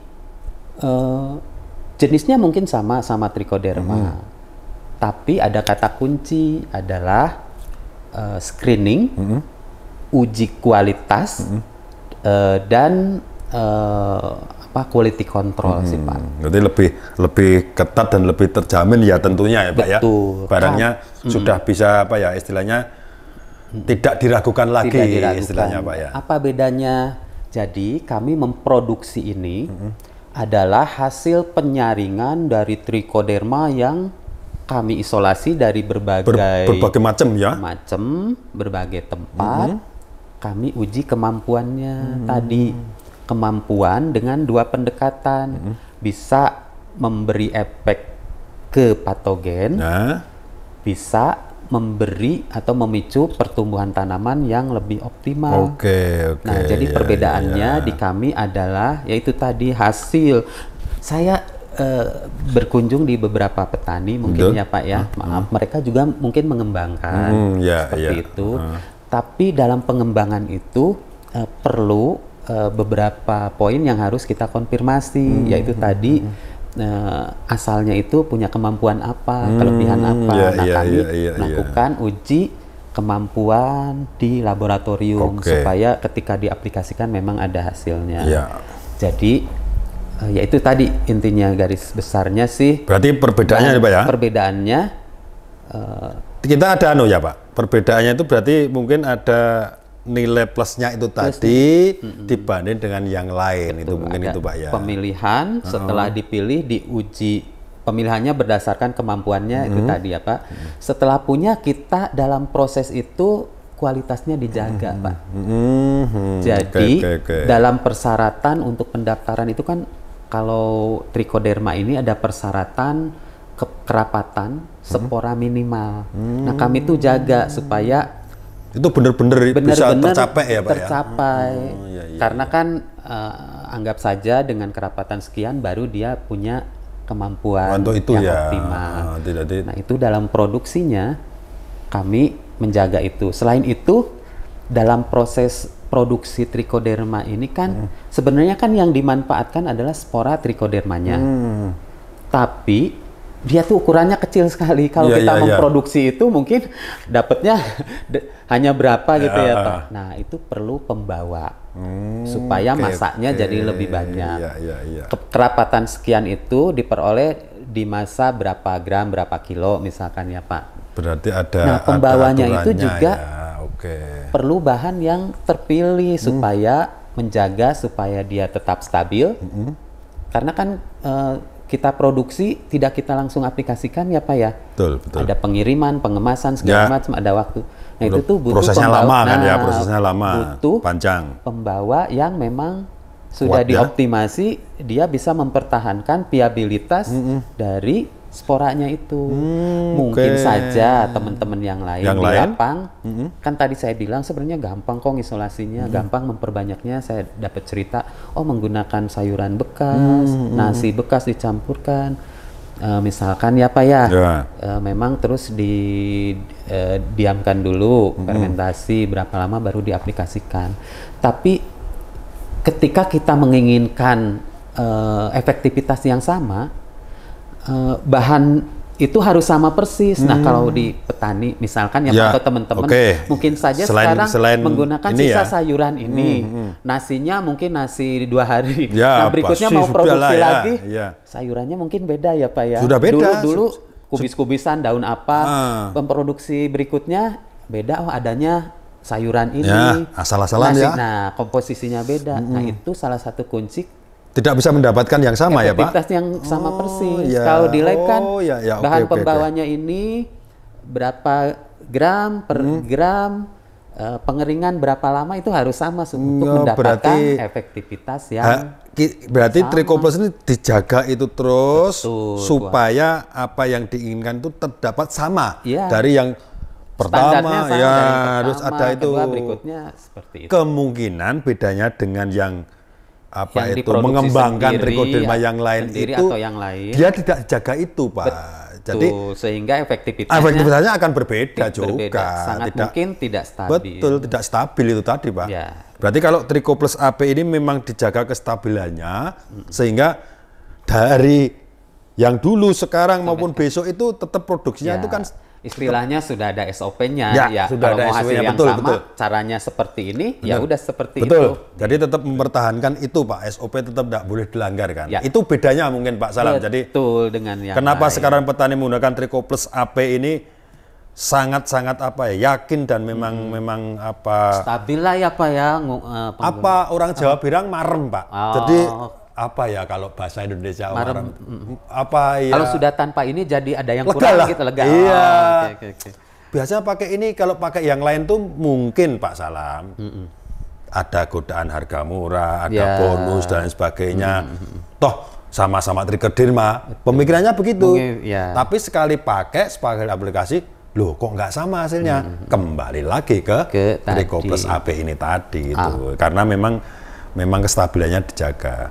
jenisnya mungkin sama Trichoderma. Tapi ada kata kunci adalah screening, uji kualitas dan quality control sih Pak. Jadi lebih ketat dan lebih terjamin ya tentunya ya Pak. Betul. Ya. Barangnya sudah bisa istilahnya tidak diragukan lagi istilahnya Pak ya. Apa bedanya? Jadi kami memproduksi ini adalah hasil penyaringan dari Trichoderma yang kami isolasi dari berbagai macam ya. Berbagai tempat. Kami uji kemampuannya tadi. Kemampuan dengan dua pendekatan, bisa memberi efek ke patogen, bisa memberi atau memicu pertumbuhan tanaman yang lebih optimal. Nah, jadi perbedaannya di kami adalah yaitu tadi hasil. Saya berkunjung di beberapa petani mungkin ya Pak ya, maaf mereka juga mungkin mengembangkan seperti itu. Tapi dalam pengembangan itu perlu beberapa poin yang harus kita konfirmasi, yaitu tadi asalnya itu punya kemampuan apa, kelebihan apa. Kami melakukan uji kemampuan di laboratorium supaya ketika diaplikasikan memang ada hasilnya. Jadi yaitu tadi intinya garis besarnya sih. Berarti perbedaannya Pak ya? Perbedaannya kita ada ya Pak. Perbedaannya itu berarti mungkin ada nilai plusnya itu tadi dibanding dengan yang lain. Betul, itu mungkin itu Pak ya. Pemilihan setelah dipilih diuji pemilihannya berdasarkan kemampuannya itu tadi ya Pak. Setelah punya kita dalam proses itu kualitasnya dijaga, Pak. Jadi dalam persyaratan untuk pendaftaran itu kan kalau trichoderma ini ada persyaratan kerapatan spora minimal. Nah, kami tuh jaga supaya itu benar-benar bisa tercapai ya, Pak? Tercapai. Karena kan anggap saja dengan kerapatan sekian baru dia punya kemampuan untuk itu yang optimal. Nah, itu dalam produksinya kami menjaga itu. Selain itu, dalam proses produksi trichoderma ini kan sebenarnya kan yang dimanfaatkan adalah spora trichodermanya. Tapi dia tuh ukurannya kecil sekali. Kalau kita memproduksi itu mungkin dapatnya hanya berapa gitu ya, Pak. Nah, itu perlu pembawa supaya masaknya jadi lebih banyak. Kerapatan sekian itu diperoleh di masa berapa gram, berapa kilo misalkan ya, Pak. Berarti ada. Nah, pembawanya itu juga perlu bahan yang terpilih supaya menjaga supaya dia tetap stabil. Karena kan kita produksi tidak kita langsung aplikasikan ya, Pak ya. Betul. Ada pengiriman, pengemasan segala macam, ada waktu. Nah, itu tuh butuh prosesnya lama kan ya, prosesnya lama. Butuh panjang. Pembawa yang memang sudah dioptimasi, dia bisa mempertahankan viabilitas dari sporanya itu. Mungkin saja teman-teman yang lain di lapang, kan tadi saya bilang sebenarnya gampang kok isolasinya, gampang memperbanyaknya. Saya dapat cerita, menggunakan sayuran bekas, nasi bekas dicampurkan, misalkan ya, Pak ya, memang terus diamkan dulu, fermentasi berapa lama baru diaplikasikan. Tapi ketika kita menginginkan efektivitas yang sama, bahan itu harus sama persis. Nah, kalau di petani misalkan atau teman-teman mungkin saja selain menggunakan sisa sayuran ini, nasinya mungkin nasi 2 hari. Nah, berikutnya mau produksi lagi, sayurannya mungkin beda ya, Pak ya. Sudah beda. Dulu kubis-kubisan daun apa, memproduksi berikutnya beda. Adanya sayuran ini, asal-asalan ya. Nah, komposisinya beda. Nah, itu salah satu kunci. Tidak bisa mendapatkan yang sama ya, Pak? Efektivitas yang sama persis. Kalau di lab kan bahan pembawanya ini berapa gram per gram, pengeringan berapa lama itu harus sama untuk mendapatkan efektivitas yang berarti Trichoplus ini dijaga itu terus supaya apa yang diinginkan itu terdapat sama dari yang pertama harus ada itu. Berikutnya seperti itu. Kemungkinan bedanya dengan yang itu mengembangkan trichoderma yang lain itu atau yang lain, dia tidak jaga itu, Pak. Jadi sehingga efektivitasnya akan berbeda juga. Sangat mungkin tidak stabil. Betul, tidak stabil itu tadi, Pak. Berarti kalau Trichoplus AP ini memang dijaga kestabilannya sehingga dari yang dulu, sekarang maupun besok itu tetap produksinya itu kan istilahnya sudah ada SOP-nya sudah kalau ada mau hasil yang sama caranya seperti ini udah seperti itu. Jadi tetap mempertahankan itu, Pak. SOP tetap tidak boleh dilanggar kan. Itu bedanya mungkin, Pak Salam. Jadi dengan yang kenapa lain. Sekarang petani menggunakan Trichoplus AP ini sangat-sangat yakin dan memang stabil lah ya, Pak ya. Orang Jawa bilang marem, Pak. Jadi kalau bahasa Indonesia marem. Kalau sudah tanpa ini jadi ada yang lega kurang lah. gitu, lega. Iya. Biasanya pakai ini, kalau pakai yang lain tuh mungkin, Pak Salam. Ada godaan harga murah, ada bonus dan sebagainya. Toh sama-sama trichoderma. Pemikirannya begitu. Tapi sekali pakai sebagai aplikasi, loh kok nggak sama hasilnya? Kembali lagi ke Trichoplus AP ini tadi itu. Karena memang kestabilannya dijaga.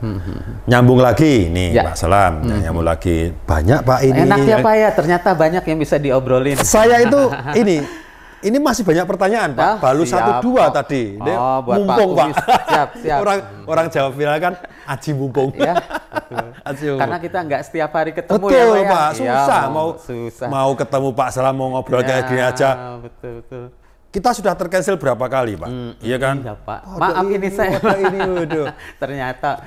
Nyambung lagi nih, Pak Salam. Nyambung lagi. Banyak, Pak, ini. Enak ya, Pak ya. Ternyata banyak yang bisa diobrolin. Saya itu ini masih banyak pertanyaan, Pak. Baru 1-2 tadi. Mumpung, Pak. Siap. Orang Jawa bilang kan aji mumpung. Ya, karena kita nggak setiap hari ketemu. Betul, ya, Pak. Susah. Mau ketemu Pak Salam, mau ngobrol kayak gini aja. Betul. Kita sudah tercancel berapa kali, Pak? Iya kan? Iya, Pak. Maaf ini saya. Ternyata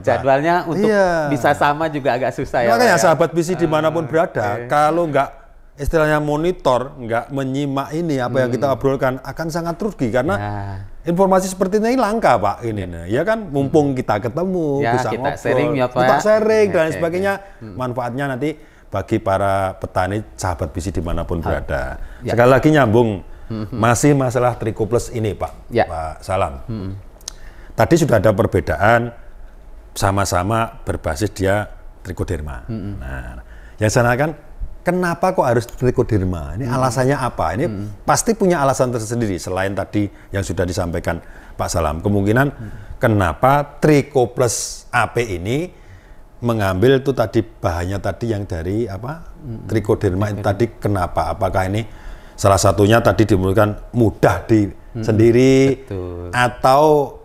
jadwalnya untuk bisa sama juga agak susah ya. Makanya sahabat visi dimanapun berada, kalau nggak istilahnya monitor, nggak menyimak ini apa yang kita obrolkan, akan sangat rugi karena informasi seperti ini langka, Pak. Ya kan? Mumpung kita ketemu, bisa kita ngobrol, sharing ya, Pak. kita sharing dan sebagainya. Manfaatnya nanti bagi para petani sahabat visi dimanapun berada. Sekali lagi nyambung Masih masalah Trichoplus ini, Pak. Ya. Pak Salam. Tadi sudah ada perbedaan, sama-sama berbasis dia trichoderma. Nah, yang sana kan kenapa kok harus trichoderma? Ini alasannya apa? Ini pasti punya alasan tersendiri selain tadi yang sudah disampaikan Pak Salam. Kemungkinan kenapa Trichoplus AP ini mengambil itu tadi bahannya tadi yang dari apa? Trichoderma itu tadi kenapa? Apakah ini salah satunya tadi dimulakan mudah sendiri atau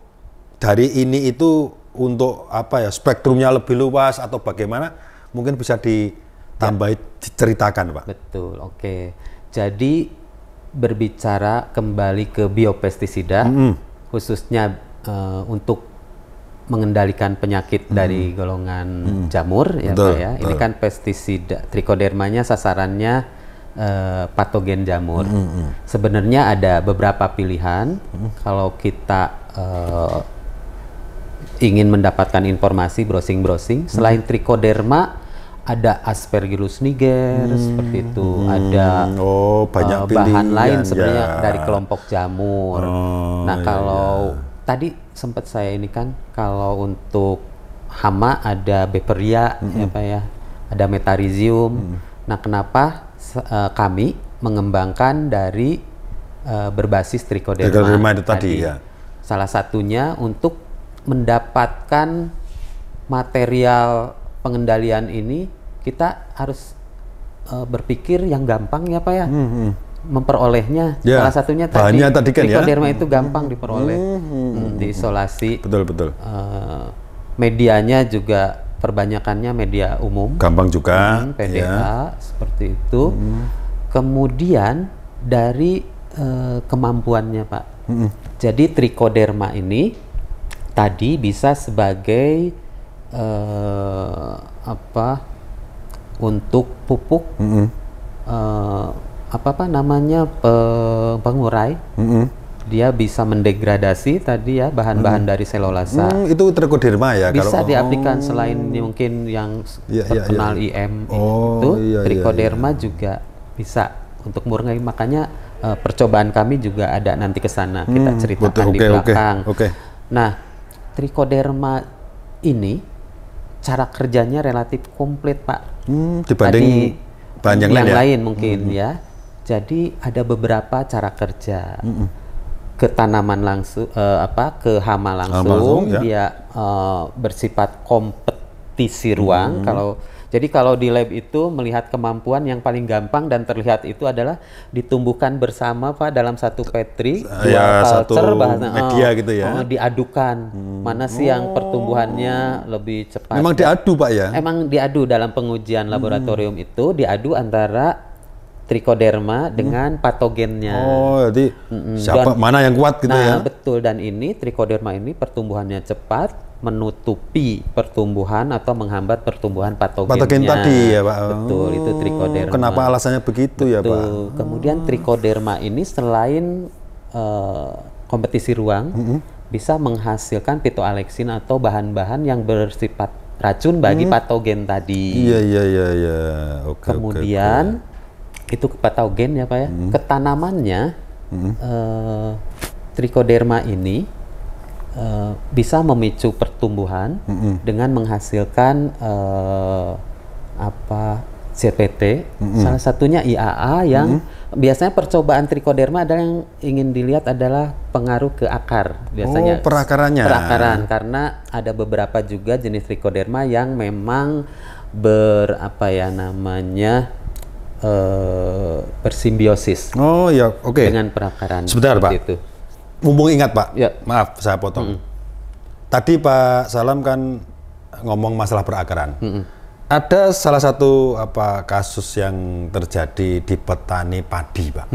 dari ini itu untuk apa ya spektrumnya lebih luas atau bagaimana? Mungkin bisa ditambahi diceritakan, Pak. Betul, oke. Jadi berbicara kembali ke biopestisida, khususnya untuk mengendalikan penyakit dari golongan jamur, ya Pak ya. Ini kan pestisida, trichodermanya sasarannya patogen jamur. Sebenarnya ada beberapa pilihan. Kalau kita ingin mendapatkan informasi browsing, selain trichoderma ada Aspergillus niger seperti itu, ada banyak bahan lain ya. sebenarnya dari kelompok jamur. Nah kalau tadi sempat saya ini kan, kalau untuk hama ada Beperia, ya Pak ya, ada Metarhizium. Nah kenapa kami mengembangkan dari berbasis trichoderma itu tadi ya. Salah satunya untuk mendapatkan material pengendalian ini, kita harus berpikir yang gampang ya Pak ya, memperolehnya. Ya, salah satunya tadi kan trichoderma ya? itu gampang diperoleh, diisolasi. Betul. Medianya juga perbanyakannya media umum, gampang juga, PDA seperti itu. Kemudian dari kemampuannya Pak, jadi trichoderma ini tadi bisa sebagai untuk pupuk pengurai. Dia bisa mendegradasi tadi ya bahan-bahan dari selulasa. Itu trichoderma ya? Bisa diaplikasikan selain mungkin yang terkenal IM itu, trichoderma juga bisa untuk mengurangi. Makanya percobaan kami juga ada nanti ke sana, kita ceritakan di belakang. Nah, trichoderma ini cara kerjanya relatif komplit Pak, dibanding bahan yang lain mungkin ya. Jadi ada beberapa cara kerja ke tanaman langsung, ke hama langsung, ya. Dia bersifat kompetisi ruang. Jadi kalau di lab itu melihat kemampuan yang paling gampang dan terlihat itu adalah ditumbuhkan bersama Pak dalam satu petri, culture, media gitu ya. Diadukan. Mana sih yang pertumbuhannya lebih cepat? Memang diadu Pak ya? Emang diadu dalam pengujian laboratorium itu, diadu antara trichoderma dengan patogennya. Jadi mana yang kuat gitu ya? Nah betul, dan ini trichoderma ini pertumbuhannya cepat, menutupi pertumbuhan atau menghambat pertumbuhan patogennya. Patogen tadi ya Pak. Betul, itu trichoderma. Kenapa alasannya begitu ya Pak? Kemudian trichoderma ini selain kompetisi ruang, bisa menghasilkan phytoalexin atau bahan-bahan yang bersifat racun bagi patogen tadi. Iya. Kemudian itu patogen ya Pak ya. Ketanamannya trichoderma ini bisa memicu pertumbuhan dengan menghasilkan CPT, salah satunya IAA yang biasanya percobaan trichoderma adalah yang ingin dilihat adalah pengaruh ke akar biasanya. Perakaran, karena ada beberapa juga jenis trichoderma yang memang bersimbiosis. Dengan perakaran. Sebentar Pak. Itu. Mumpung ingat Pak, maaf saya potong. Tadi Pak Salam kan ngomong masalah perakaran. Ada salah satu kasus yang terjadi di petani padi Pak,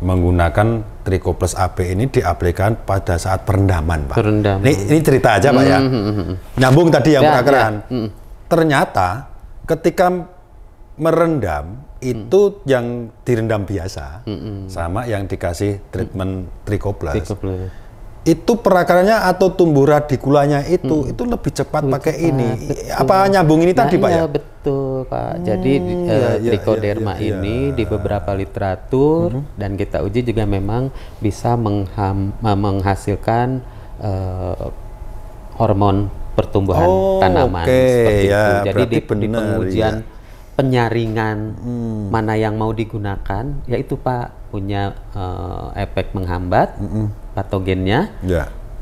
menggunakan Trichoplus AP ini diaplikasikan pada saat perendaman Pak. Ini cerita aja Pak ya. Nyambung tadi yang perakaran. Ternyata ketika merendam itu yang direndam biasa sama yang dikasih treatment Trichoplus. Itu perakarannya atau tumbuh radikulanya itu lebih cepat pakai ini. Apa nyambung ini tadi Pak ya? Betul Pak. Jadi trichoderma ini di beberapa literatur dan kita uji juga memang bisa menghasilkan hormon pertumbuhan tanaman seperti itu. Jadi di pengujian penyaringan mana yang mau digunakan, yaitu Pak punya efek menghambat patogennya,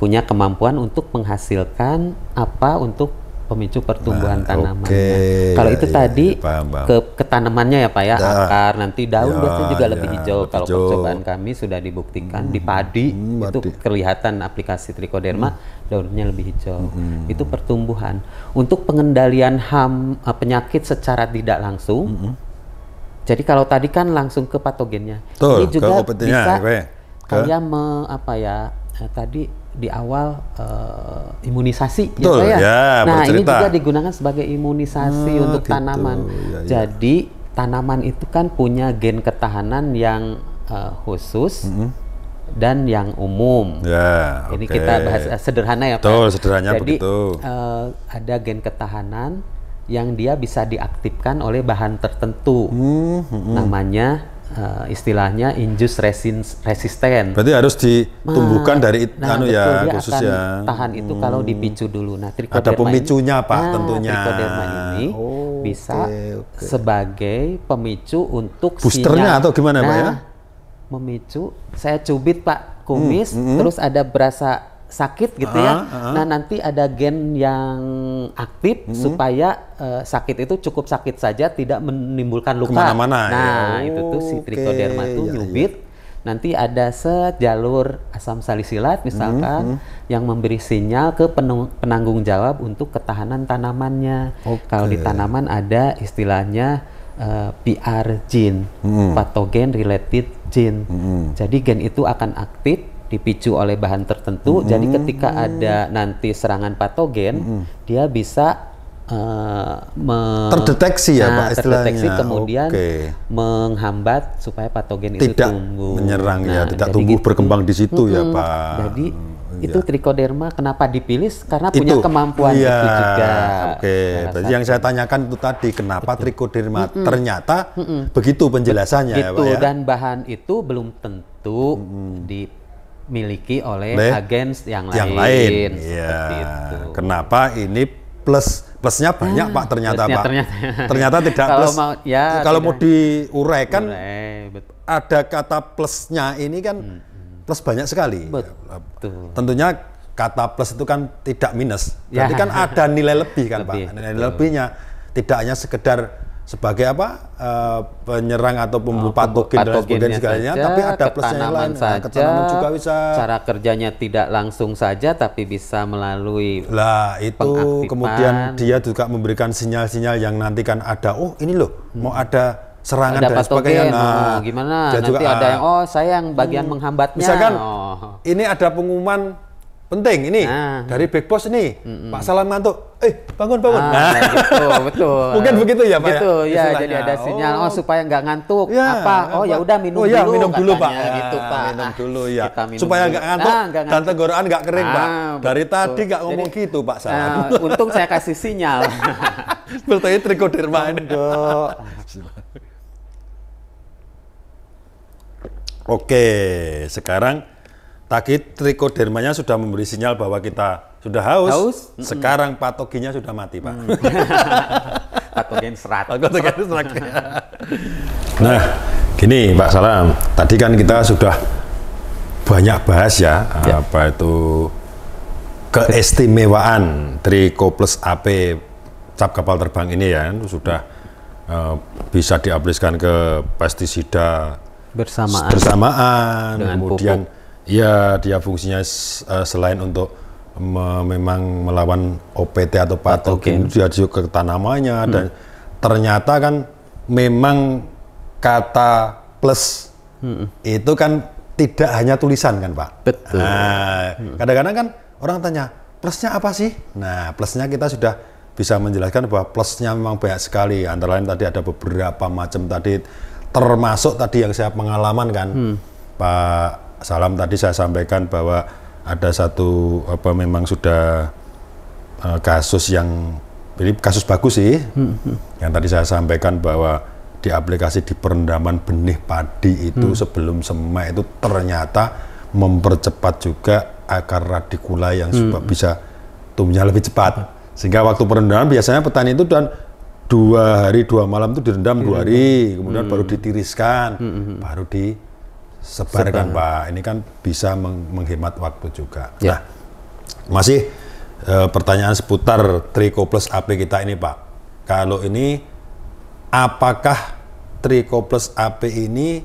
punya kemampuan untuk menghasilkan apa untuk pemicu pertumbuhan tanamannya. Kalau itu tadi ke tanamannya ya Pak ya, akar, nanti daun biasanya juga lebih hijau. Kalau percobaan kami sudah dibuktikan di padi itu kelihatan aplikasi trichoderma daunnya lebih hijau. Itu pertumbuhan. Untuk pengendalian penyakit secara tidak langsung. Jadi kalau tadi kan langsung ke patogennya. Ini juga bisa kayak tadi di awal imunisasi ya Pak ya. Nah ini juga digunakan sebagai imunisasi untuk tanaman. Jadi tanaman itu kan punya gen ketahanan yang khusus dan yang umum. Ini kita bahas sederhana ya Pak. Sederhananya jadi begitu. Ada gen ketahanan yang dia bisa diaktifkan oleh bahan tertentu. Namanya istilahnya induced resistant. Berarti harus ditumbuhkan dari dia khusus akan tahan itu kalau dipicu dulu. Nah, ada pemicunya Pak tentunya. Trichoderma ini bisa sebagai pemicu untuk boosternya atau gimana Pak ya? Memicu, saya cubit Pak kumis, terus ada berasa sakit gitu ya. Nah nanti ada gen yang aktif supaya sakit itu cukup sakit saja, tidak menimbulkan luka. Kemana-mana. Itu tuh si trichoderma itu nyubit. Nanti ada jalur asam salisilat misalkan yang memberi sinyal ke penanggung jawab untuk ketahanan tanamannya. Kalau di tanaman ada istilahnya PR gene, pathogen related gene. Jadi gen itu akan aktif dipicu oleh bahan tertentu. Jadi ketika ada nanti serangan patogen, dia bisa terdeteksi ya Pak istilahnya. Terdeteksi kemudian menghambat supaya patogen itu tidak tumbuh. Menyerang tidak tumbuh berkembang di situ ya Pak. Jadi itu trichoderma kenapa dipilih? Karena punya kemampuan itu juga. Berarti yang saya tanyakan itu tadi, kenapa trichoderma ternyata begitu penjelasannya ya Pak ya. Dan bahan itu belum tentu dimiliki oleh agen yang lain. Seperti itu. Kenapa ini plusnya banyak Pak ternyata Pak. Ternyata tidak plus. Kalau mau diuraikan ada kata plusnya ini kan plus banyak sekali. Betul. Tentunya kata plus itu kan tidak minus. Berarti kan ada nilai lebih kan Pak. Nilai lebihnya tidak hanya sekedar sebagai penyerang atau pembunuh patogen dan sebagainya, tapi ada plusnya yang lain. Ketanaman juga bisa. Cara kerjanya tidak langsung saja, tapi bisa melalui itu kemudian dia juga memberikan sinyal-sinyal yang nanti kan ada, ini loh mau ada serangan dan sebagainya. Gimana? Dia nanti juga, ada yang saya yang bagian menghambatnya. Misalkan ini ada pengumuman penting ini dari Big Boss ini, Pak Salam ngantuk, bangun. Betul. Mungkin begitu ya Pak. Gitu ya, jadi ada sinyal supaya nggak ngantuk. Ya udah minum dulu Pak. Gitu Pak. Minum dulu ya. Supaya nggak ngantuk dan tenggorokan nggak kering Pak. Dari tadi nggak ngomong gitu Pak Salam. Untung saya kasih sinyal. Berarti trichoderma ini. Oke, sekarang tadi trichodermanya sudah memberi sinyal bahwa kita sudah haus. Sekarang patogennya sudah mati, Pak. Patogen serat. Nah, gini Pak Salam. Tadi kan kita sudah banyak bahas ya, apa itu keistimewaan Tricho Plus AP cap kapal terbang ini ya, sudah bisa diaplikasikan ke pestisida bersamaan. Kemudian ya dia fungsinya selain untuk memang melawan OPT atau patogen, dia juga ke tanamannya dan ternyata kan memang kata plus itu kan tidak hanya tulisan kan Pak. Betul. Nah, kadang-kadang kan orang tanya plusnya apa sih? Nah, plusnya kita sudah bisa menjelaskan bahwa plusnya memang banyak sekali. Antara lain tadi ada beberapa macam tadi, termasuk tadi yang saya pengalaman kan, Pak Salam tadi saya sampaikan bahwa ada satu memang sudah kasus yang Jadi kasus bagus sih, yang tadi saya sampaikan bahwa di aplikasi di perendaman benih padi itu sebelum semek itu ternyata mempercepat juga akar radikula yang supaya bisa tumbuhnya lebih cepat. Sehingga waktu perendaman biasanya petani itu dan 2 hari 2 malam itu direndam 2 hari, kemudian baru ditiriskan, baru disebarkan Pak. Ini kan bisa menghemat waktu juga. Nah, masih pertanyaan seputar Trichoplus AP kita ini Pak. Kalau ini apakah Trichoplus AP ini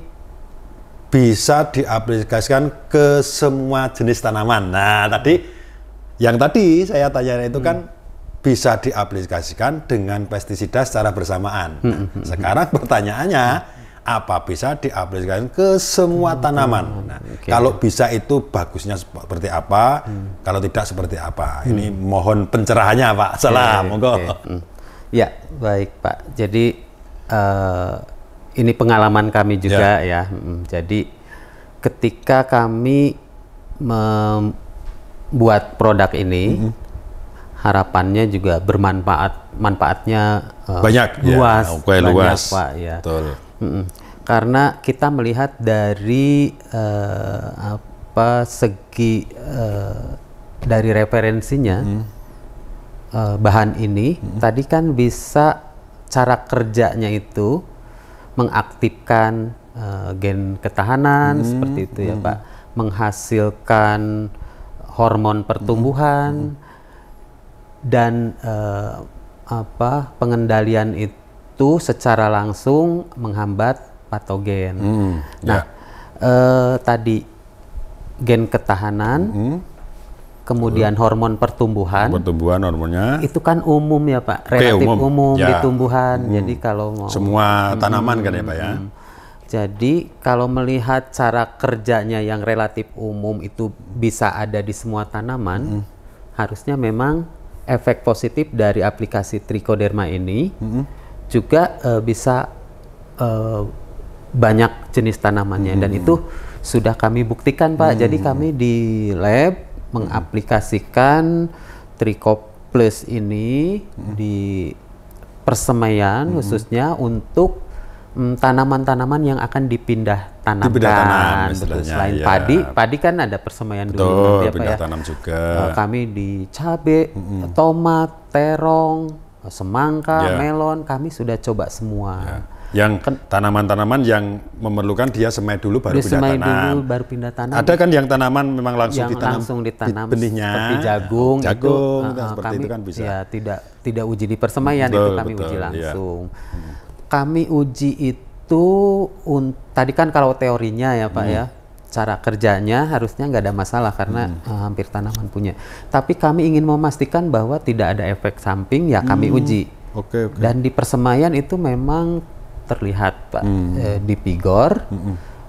bisa diaplikasikan ke semua jenis tanaman? Nah, yang tadi saya tanya itu kan bisa diaplikasikan dengan pestisida secara bersamaan. Sekarang pertanyaannya, apa bisa diaplikasikan ke semua tanaman? Nah, kalau bisa itu bagusnya seperti apa? Kalau tidak seperti apa? Ini mohon pencerahannya Pak. Monggo. Ya, baik Pak. Jadi ini pengalaman kami juga ya. Jadi ketika kami membuat produk ini, harapannya juga manfaatnya banyak, luas, luas, Pak ya. Betul. Karena kita melihat dari segi dari referensinya bahan ini tadi kan bisa cara kerjanya itu mengaktifkan gen ketahanan seperti itu ya Pak, menghasilkan hormon pertumbuhan dan pengendalian itu secara langsung menghambat patogen. Nah, tadi gen ketahanan, kemudian hormon pertumbuhan. Hormonnya. Itu kan umum ya Pak, relatif umum di tumbuhan. Jadi kalau mau semua tanaman kan ya Pak ya. Jadi kalau melihat cara kerjanya yang relatif umum itu bisa ada di semua tanaman, harusnya memang efek positif dari aplikasi Trichoderma ini juga bisa banyak jenis tanamannya dan itu sudah kami buktikan Pak. Jadi kami di lab mengaplikasikan Trichoplus ini di persemaian khususnya untuk tanaman-tanaman yang akan dipindah tanamkan. Selain padi kan ada persemaian dulu ya, pindah tanam juga. Kami di cabai, tomat, terong, semangka, melon, kami sudah coba semua. Yang tanaman-tanaman yang memerlukan dia semai dulu baru pindah tanam. Ada kan yang tanaman memang langsung ditanam benihnya, seperti jagung seperti kami, itu kan bisa. Ya, tidak uji di persemaian, itu kami uji langsung. Kami uji itu tadi kan kalau teorinya ya Pak ya, cara kerjanya harusnya nggak ada masalah karena hampir tanaman punya. Tapi kami ingin memastikan bahwa tidak ada efek samping, ya kami uji. Dan di persemaian itu memang terlihat Pak, di vigor,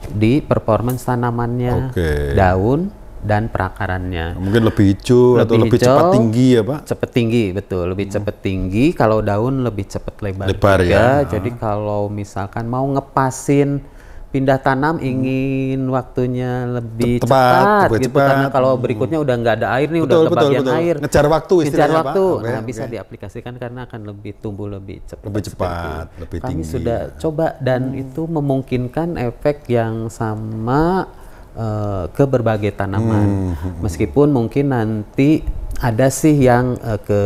di performance tanamannya, daun dan perakarannya. Mungkin lebih hijau atau lebih cepat tinggi ya Pak? Cepat tinggi, betul. Lebih cepat tinggi. Kalau daun lebih cepat lebar juga. Ya. Jadi kalau misalkan mau ngepasin pindah tanam, ingin waktunya lebih cepat gitu. Karena kalau berikutnya udah nggak ada air nih, udah kebagian air. Ngejar waktu istilahnya Pak. Nah, bisa diaplikasikan karena akan lebih tumbuh lebih cepat. Lebih cepat, lebih tinggi. Kami sudah coba dan itu memungkinkan efek yang sama ke berbagai tanaman. Meskipun mungkin nanti ada sih yang ke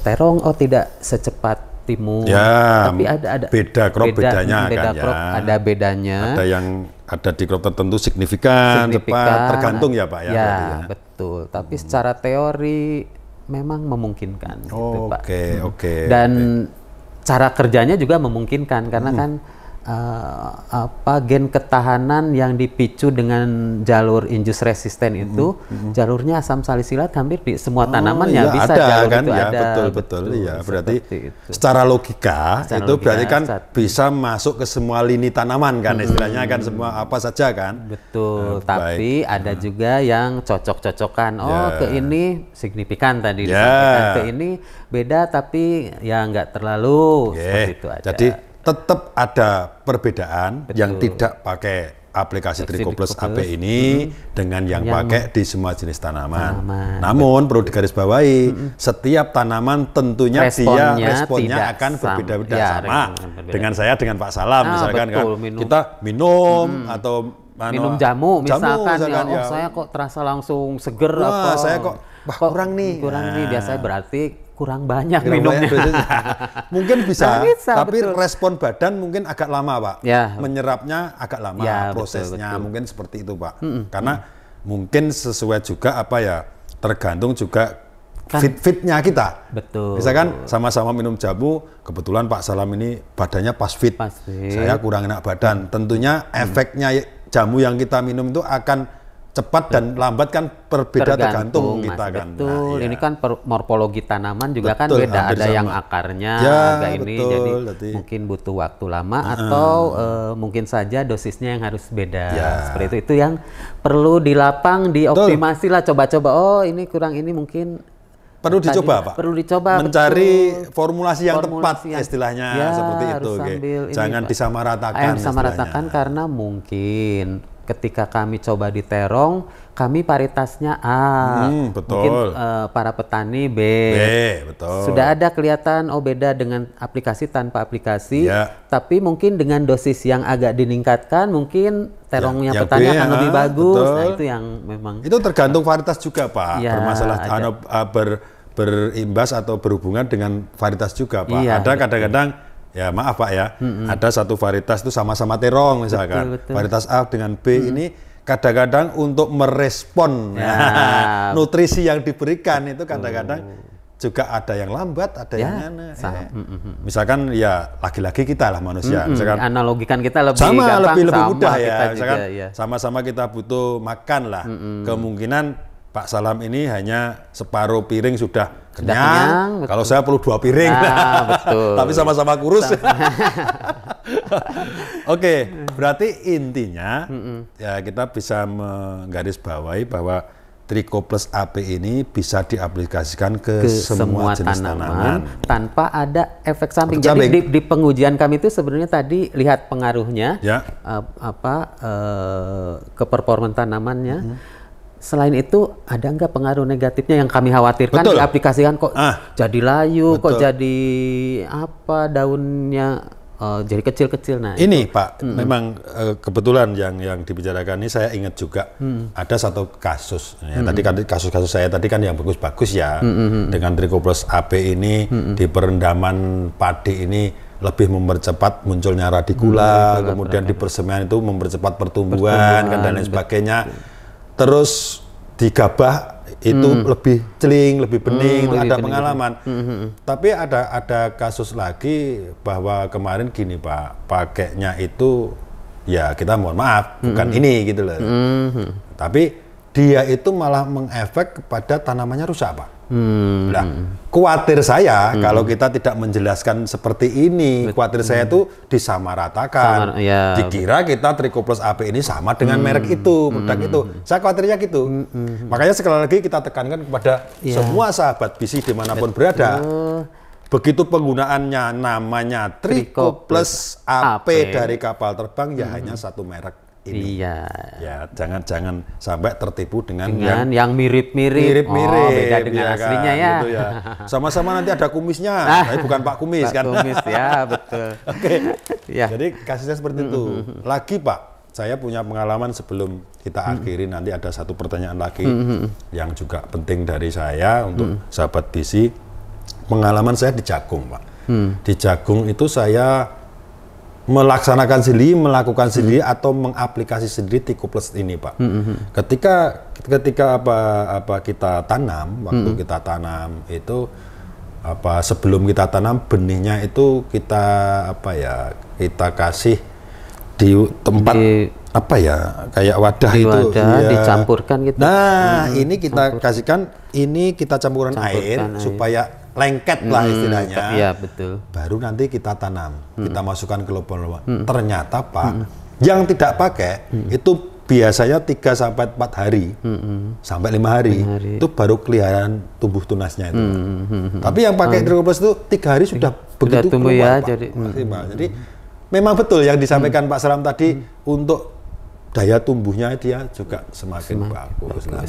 terong tidak secepat timun. Ya, tapi ada beda crop bedanya kan crop, ya. Ada bedanya. Ada yang ada di crop tertentu signifikan cepat, tergantung ya Pak ya. Ya, betul. Tapi secara teori memang memungkinkan gitu Pak. Oke. Dan cara kerjanya juga memungkinkan karena kan gen ketahanan yang dipicu dengan jalur induce resisten itu jalurnya asam salisilat hampir di semua tanaman bisa ada, jalur kan? itu Ya, ada. Betul ya. Berarti secara logika itu berarti kan bisa masuk ke semua lini tanaman kan istilahnya kan semua apa saja kan. Betul. Tapi ada juga yang cocok-cocokan. Ke ini signifikan tadi disampaikan, ke ini beda tapi ya nggak terlalu seperti itu aja. Jadi tetap ada perbedaan yang tidak pakai aplikasi Trico Plus AP ini dengan yang pakai di semua jenis tanaman. Namun perlu digarisbawahi, setiap tanaman tentunya responnya akan berbeda-beda sama. Dengan saya dengan Pak Salam misalkan betul, kan kita minum atau minum jamu misalkan ya, oh saya kok terasa langsung seger saya kok kurang nih biasanya berarti kurang banyak minumnya. Mungkin bisa, tapi betul. Respon badan mungkin agak lama, Pak. Ya. Menyerapnya agak lama, prosesnya betul. Mungkin seperti itu, Pak. Karena mungkin sesuai juga tergantung juga fit-fitnya kita. Betul. Misalkan sama-sama minum jamu, kebetulan Pak Salam ini badannya pas fit. Saya kurang enak badan. Tentunya efeknya jamu yang kita minum itu akan cepat dan lambat kan tergantung kita kan. Betul. Ini kan morfologi tanaman juga kan beda. Ada yang akarnya agak ini, jadi mungkin butuh waktu lama atau mungkin saja dosisnya yang harus beda. Seperti itu yang perlu dilapang, dioptimasi lah, coba-coba. Oh ini kurang ini mungkin. Perlu dicoba, Pak. Perlu dicoba. Mencari formulasi yang tepat istilahnya seperti itu. Jangan disamaratakan. Karena mungkin ketika kami coba di terong, kami paritasnya A, mungkin para petani B. Betul. Sudah ada kelihatan beda dengan aplikasi tanpa aplikasi, tapi mungkin dengan dosis yang agak ditingkatkan, mungkin terongnya petani akan lebih bagus. Betul. Nah itu yang memang. Itu tergantung varietas juga, Pak. Bermasalah berimbas atau berhubungan dengan varietas juga, Pak. Ada kadang-kadang. Ya maaf Pak ya, ada satu varietas itu sama-sama terong misalkan, betul. Varietas A dengan B ini kadang-kadang untuk merespon nutrisi yang diberikan itu kadang-kadang juga ada yang lambat, ada yang misalkan ya lagi-lagi kita lah manusia, misalkan analogikan kita lebih lebih mudah ya, misalkan sama-sama kita butuh makan lah, kemungkinan Pak Salam ini hanya separuh piring sudah kenyang. Kalau saya perlu 2 piring. Betul. Tapi sama-sama kurus. Oke, berarti intinya ya kita bisa menggarisbawahi bahwa Trico Plus AP ini bisa diaplikasikan ke semua jenis tanaman tanpa ada efek samping. Jadi di pengujian kami itu sebenarnya tadi lihat pengaruhnya ke performa tanamannya. Selain itu, ada nggak pengaruh negatifnya yang kami khawatirkan diaplikasikan kok jadi layu, kok jadi daunnya jadi kecil-kecil. Nah, ini itu. Pak, memang kebetulan yang dibicarakan ini saya ingat juga ada satu kasus. Tadi kan kasus-kasus saya tadi kan yang bagus-bagus ya, dengan Trico Plus AP ini di perendaman padi ini lebih mempercepat munculnya radikula, kemudian di persemian itu mempercepat pertumbuhan kan, dan lain sebagainya. Terus di gabah itu lebih celing, lebih bening, ada pengalaman. Tapi ada kasus lagi bahwa kemarin gini Pak, pakainya itu ya kita mohon maaf bukan ini gitu loh. Tapi dia itu malah mengefek kepada tanamannya rusak Pak. Nah, khawatir saya kalau kita tidak menjelaskan seperti ini, khawatir saya itu disamaratakan. Dikira kita Trico Plus AP ini sama dengan merek itu, produk itu. Saya khawatirnya gitu. Makanya sekali lagi kita tekankan kepada semua sahabat BISI dimanapun berada. Begitu penggunaannya namanya Trico Plus AP dari kapal terbang ya hanya satu merek. Ini. Ya, jangan sampai tertipu dengan yang mirip-mirip. Beda dengan aslinya ya. Gitu ya. Sama-sama nanti ada kumisnya, tapi bukan Pak Kumis Pak kan. Kumis ya, betul. Oke. Jadi kasusnya seperti itu. Lagi Pak, saya punya pengalaman sebelum kita akhiri nanti ada satu pertanyaan lagi yang juga penting dari saya untuk sahabat BISI. Pengalaman saya di jagung, Pak. Di jagung itu saya melaksanakan sendiri, melakukan sendiri atau mengaplikasi sendiri Trico Plus ini, Pak. Ketika kita tanam, waktu kita tanam itu sebelum kita tanam benihnya itu kita kita kasih di tempat kayak wadah itu dicampurkan gitu. Nah, ini kita kasihkan, ini kita campurkan air supaya lengket lah istilahnya. Iya, betul. Baru nanti kita tanam, kita masukkan ke lubang-lubang. Ternyata Pak, yang tidak pakai itu biasanya 3 sampai 4 hari, sampai 5 hari, itu baru kelihatan tumbuh tunasnya itu. Tapi yang pakai Trico Plus itu 3 hari sudah begitu keluar, Pak. Jadi memang betul yang disampaikan Pak Salam tadi untuk daya tumbuhnya dia juga semakin bagus. Nah,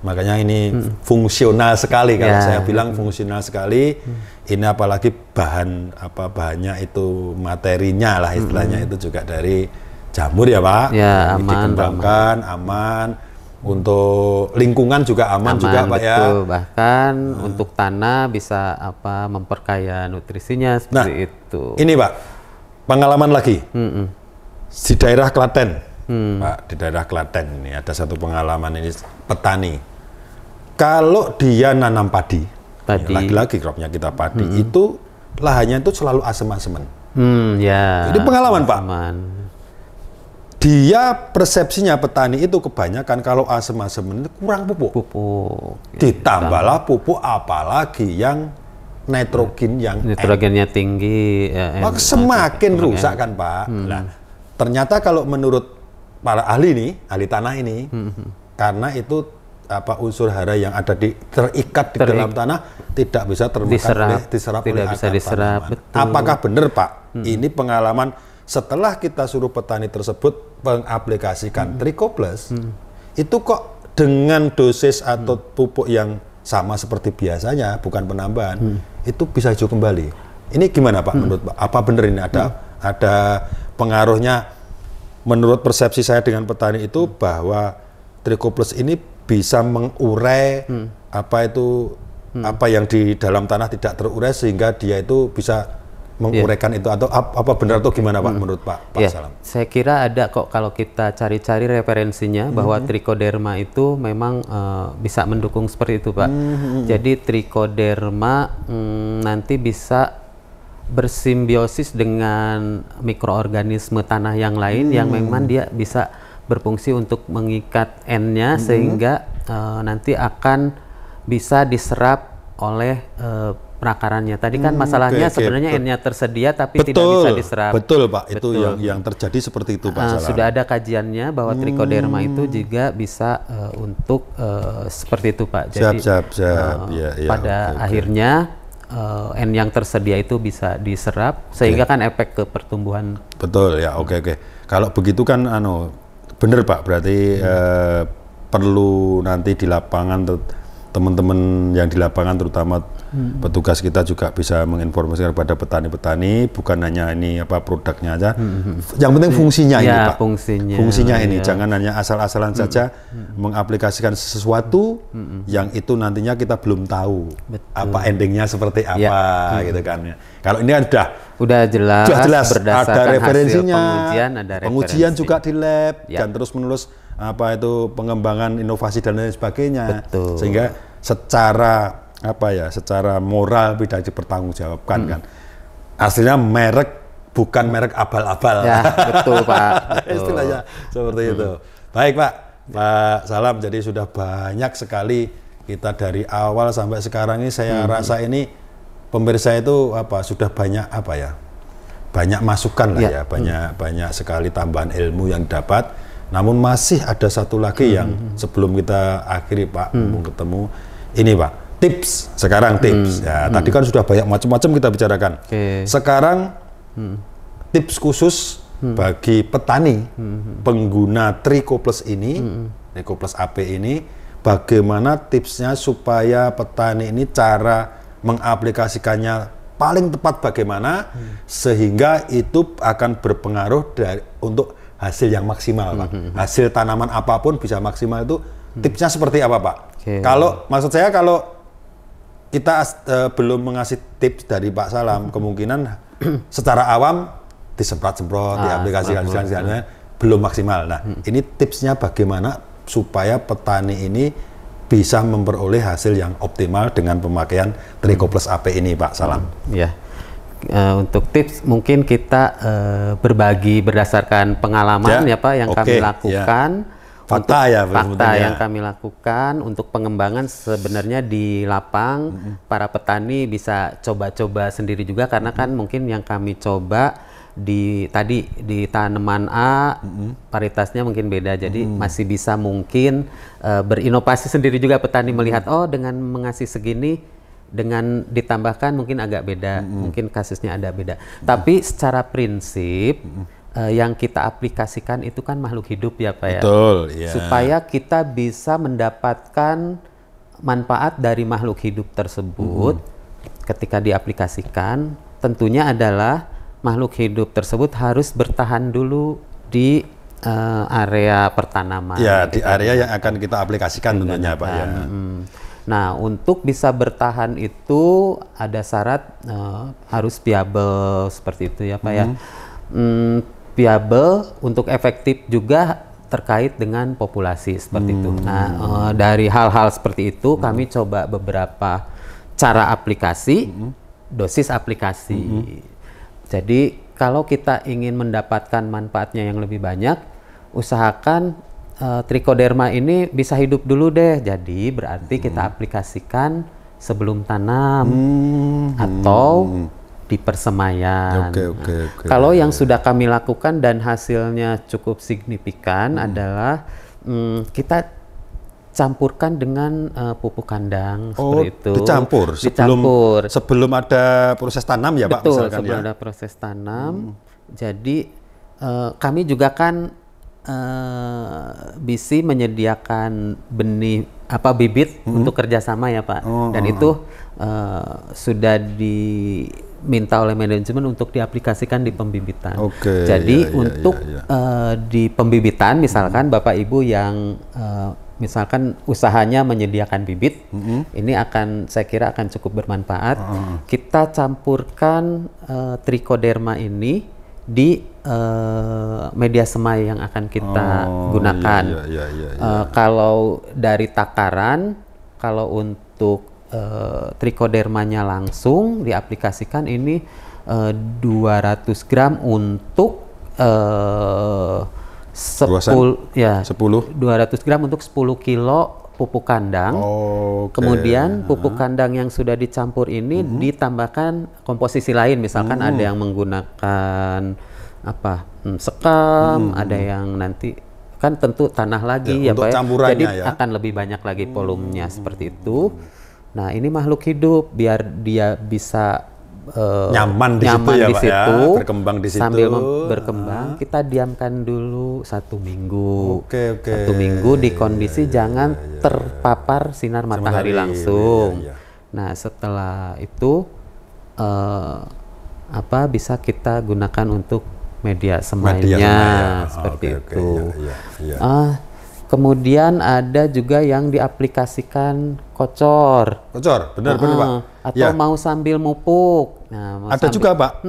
makanya ini fungsional sekali kalau saya bilang fungsional sekali. Ini apalagi bahannya itu materinya lah istilahnya itu juga dari jamur ya Pak. Ya, aman, dikembangkan aman. Untuk lingkungan juga aman juga Pak ya. Betul. Bahkan untuk tanah bisa memperkaya nutrisinya seperti itu. Ini Pak, pengalaman lagi di daerah Klaten. Pak, di daerah Klaten ini ada satu pengalaman ini petani. Kalau dia nanam padi. Lagi-lagi cropnya kita padi, itu lahannya itu selalu asem-aseman. Ini pengalaman Pak. Dia persepsinya petani itu kebanyakan kalau asem-aseman itu kurang pupuk. Ditambahlah pupuk apalagi yang nitrogennya tinggi. Maka semakin rusak kan Pak. Nah, ternyata kalau menurut para ahli tanah ini, karena itu unsur hara yang ada terikat di dalam tanah tidak bisa diserap oleh akar tanaman. Apakah benar Pak? Ini pengalaman setelah kita suruh petani tersebut mengaplikasikan Trichoplus, itu kok dengan dosis atau pupuk yang sama seperti biasanya, bukan penambahan, itu bisa hijau kembali. Ini gimana Pak menurut Pak? Apa benar ini ada pengaruhnya? Menurut persepsi saya dengan petani itu bahwa Trichoplus ini bisa mengurai apa yang di dalam tanah tidak terurai sehingga dia itu bisa menguraikan itu, atau apa benar atau gimana Pak menurut Pak Salam? Saya kira ada kok kalau kita cari-cari referensinya bahwa Trichoderma itu memang bisa mendukung seperti itu Pak. Jadi Trichoderma nanti bisa bersimbiosis dengan mikroorganisme tanah yang lain yang memang dia bisa berfungsi untuk mengikat N-nya sehingga nanti akan bisa diserap oleh perakarannya. Tadi kan masalahnya sebenarnya N-nya tersedia tapi tidak bisa diserap. Betul Pak, itu yang terjadi seperti itu Pak. Sudah ada kajiannya bahwa Trichoderma itu juga bisa untuk seperti itu Pak. Jadi pada akhirnya N yang tersedia itu bisa diserap sehingga kan efek ke pertumbuhan. Betul ya, oke. Kalau begitu kan bener Pak, berarti perlu nanti di lapangan teman-teman yang di lapangan terutama petugas kita juga bisa menginformasikan kepada petani-petani, bukan hanya ini produknya aja. Yang penting fungsinya ini Pak. Fungsinya ini jangan hanya asal-asalan saja mengaplikasikan sesuatu yang itu nantinya kita belum tahu apa endingnya seperti apa gitu kan ya. Kalau ini kan udah jelas ada referensinya, ada pengujian juga di lab dan terus-menerus pengembangan inovasi dan lain sebagainya. Sehingga secara moral tidak dipertanggungjawabkan kan. Aslinya bukan merek abal-abal. Ya, betul Pak. Istilahnya seperti itu. Baik Pak Salam, jadi sudah banyak sekali kita dari awal sampai sekarang ini saya rasa ini pemirsa itu sudah banyak banyak masukan lah ya, banyak sekali tambahan ilmu yang dapat. Namun masih ada satu lagi yang sebelum kita akhiri Pak, ketemu ini Pak, tips. Sekarang tips ya. Tadi kan sudah banyak macam-macam kita bicarakan. Sekarang tips khusus bagi petani pengguna Trichoplus ini, Trichoplus AP ini, bagaimana tipsnya supaya petani ini cara mengaplikasikannya paling tepat bagaimana sehingga itu akan berpengaruh untuk hasil yang maksimal Pak. Hasil tanaman apapun bisa maksimal itu tipsnya seperti apa Pak? Kalau maksud saya kalau kita belum mengasih tips dari Pak Salam, kemungkinan secara awam disemprot-semprot, diaplikasikan belum maksimal. Nah, ini tipsnya bagaimana supaya petani ini bisa memperoleh hasil yang optimal dengan pemakaian Trichoplus AP ini Pak Salam. Untuk tips mungkin kita berbagi berdasarkan pengalaman ya Pak yang kami lakukan. Fakta yang kami lakukan untuk pengembangan sebenarnya di lapang para petani bisa coba-coba sendiri juga karena kan mungkin yang kami coba di tanaman A paritasnya mungkin beda, jadi masih bisa mungkin berinovasi sendiri juga petani melihat dengan mengasih segini dengan ditambahkan mungkin agak beda, mungkin kasusnya ada beda. Tapi secara prinsip yang kita aplikasikan itu kan makhluk hidup ya Pak ya. Betul, ya. Supaya kita bisa mendapatkan manfaat dari makhluk hidup tersebut ketika diaplikasikan, tentunya adalah makhluk hidup tersebut harus bertahan dulu di area pertanaman. Ya, di area yang akan kita aplikasikan tentunya Pak ya. Nah, untuk bisa bertahan itu ada syarat harus viable seperti itu ya Pak ya. Viable untuk efektif juga terkait dengan populasi seperti itu. Nah, dari hal-hal seperti itu kami coba beberapa cara aplikasi, dosis aplikasi. Jadi kalau kita ingin mendapatkan manfaatnya yang lebih banyak, usahakan trichoderma ini bisa hidup dulu deh. Jadi berarti kita aplikasikan sebelum tanam atau di persemaian. Kalau yang sudah kami lakukan dan hasilnya cukup signifikan adalah kita campurkan dengan pupuk kandang seperti itu. Dicampur sebelum ada proses tanam ya Pak? Betul, sebelum ada proses tanam. Jadi kami juga kan BISI menyediakan benih bibit untuk kerjasama ya Pak. Dan itu sudah diminta oleh manajemen untuk diaplikasikan di pembibitan. Jadi untuk di pembibitan misalkan Bapak Ibu yang misalkan usahanya menyediakan bibit, ini saya kira akan cukup bermanfaat. Kita campurkan trichoderma ini di media semai yang akan kita gunakan. Kalau dari takaran, kalau untuk trichodermanya langsung diaplikasikan ini 200 gram untuk 200 gram untuk 10 kilo pupuk kandang. Kemudian pupuk kandang yang sudah dicampur ini ditambahkan komposisi lain, misalkan ada yang menggunakan sekam, ada yang nanti kan tentu tanah lagi ya Pak ya. Jadi akan lebih banyak lagi volumenya seperti itu. Nah, ini makhluk hidup biar dia bisa nyaman di situ ya Pak ya, berkembang di situ. Sambil berkembang, kita diamkan dulu 1 minggu. 1 minggu di kondisi jangan terpapar sinar matahari langsung. Nah, setelah itu bisa kita gunakan untuk media semainya seperti itu. Kemudian ada juga yang diaplikasikan kocor. Benar Pak. Atau mau sambil mupuk. Nah, ada juga Pak.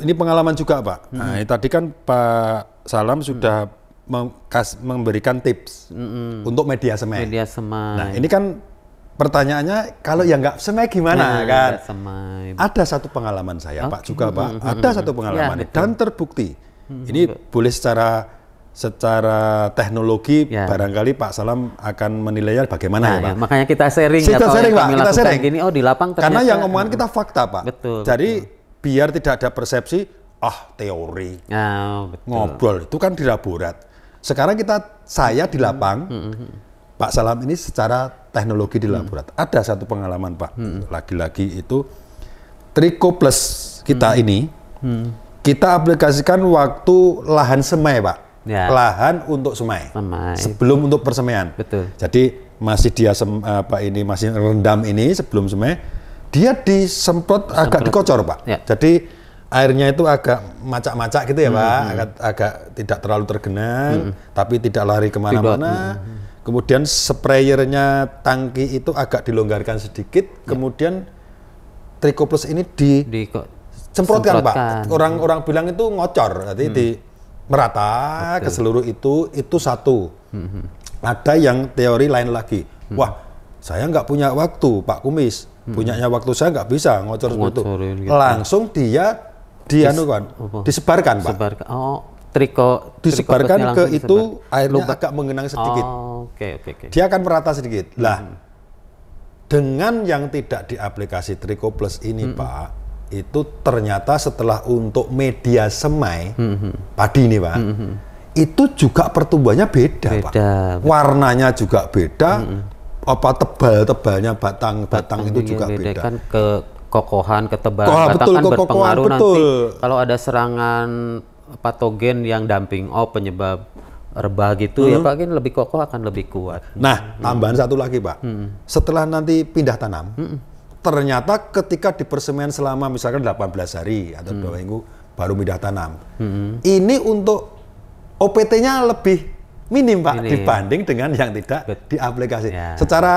Ini pengalaman juga Pak. Nah, tadi kan Pak Salam sudah memberikan tips untuk media semai. Nah, ini kan pertanyaannya kalau yang nggak semai gimana kan? Ada satu pengalaman saya Pak juga Pak. Ada satu pengalaman dan terbukti. Ini boleh secara teknologi barangkali Pak Salam akan menilainya bagaimana ya Pak? Makanya kita sharing Pak, kita sharing gini, di lapang ternyata. Karena yang omongan kita fakta Pak. Jadi biar tidak ada persepsi teori. Ngobrol itu kan di laborat. Sekarang saya di lapang, Pak Salam ini secara teknologi di laborat. Ada satu pengalaman Pak, lagi-lagi itu Tricho Plus kita ini kita aplikasikan waktu lahan semai Pak. Lahan untuk semai. Sebelum untuk persemaian. Jadi masih dia masih rendam ini sebelum semai, dia disemprot agak dikocor Pak. Jadi airnya itu agak macak-macak gitu ya Pak, agak tidak terlalu tergenang, tapi tidak lari kemana-mana. Kemudian sprayernya tangki itu agak dilonggarkan sedikit, kemudian Tricho Plus ini disemprotkan Pak. Orang bilang itu ngocor, jadi merata ke seluruh itu satu. Ada yang teori lain lagi. Wah, saya nggak punya waktu Pak Kumis. Punyanya waktu saya nggak bisa ngocor seperti itu. Langsung disebarkan Pak. Disebarkan ke itu airnya agak mengenang sedikit. Dia akan merata sedikit. Lah, dengan yang tidak diaplikasi Tricho Plus ini Pak, itu ternyata setelah untuk media semai padi ini Pak, itu juga pertumbuhannya beda Pak. Warnanya juga beda, tebal-tebalnya batang itu juga beda. Kan kekokohan, ketebalan batang kan berpengaruh nanti. Kalau ada serangan patogen yang dumping off, penyebab rebah gitu ya Pak, kan lebih kokoh, akan lebih kuat. Nah, tambahan satu lagi Pak, setelah nanti pindah tanam, ternyata ketika di persemaian selama misalkan 18 hari atau 2 minggu baru pindah tanam, ini untuk OPT-nya lebih minim Pak dibanding dengan yang tidak diaplikasi. Ya. Secara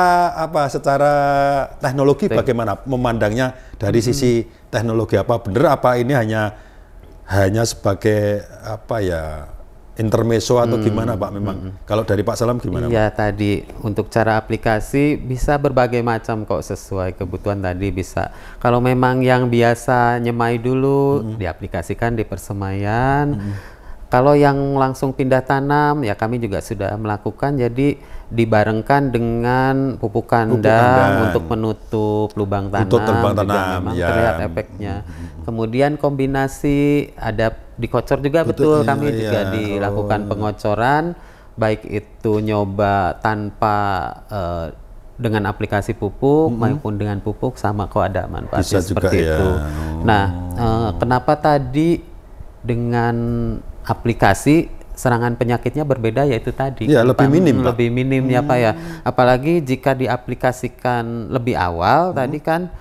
teknologi bagaimana memandangnya dari sisi teknologi, apa benar apa ini hanya sebagai intermezzo atau gimana Pak memang? Kalau dari Pak Salam gimana? Iya tadi untuk cara aplikasi bisa berbagai macam kok, sesuai kebutuhan tadi bisa. Kalau memang yang biasa nyemai dulu diaplikasikan di persemaian. Kalau yang langsung pindah tanam ya kami juga sudah melakukan, jadi dibarengkan dengan pupuk kandang untuk menutup lubang tanam, juga memang terlihat efeknya. Kemudian kombinasi ada dikocor juga, betul kami juga dilakukan pengocoran, baik itu nyoba tanpa dengan aplikasi pupuk maupun dengan pupuk, sama kok ada manfaatnya seperti itu. Nah, kenapa tadi dengan aplikasi serangan penyakitnya berbeda, yaitu tadi lebih minim ya Pak ya, apalagi jika diaplikasikan lebih awal tadi kan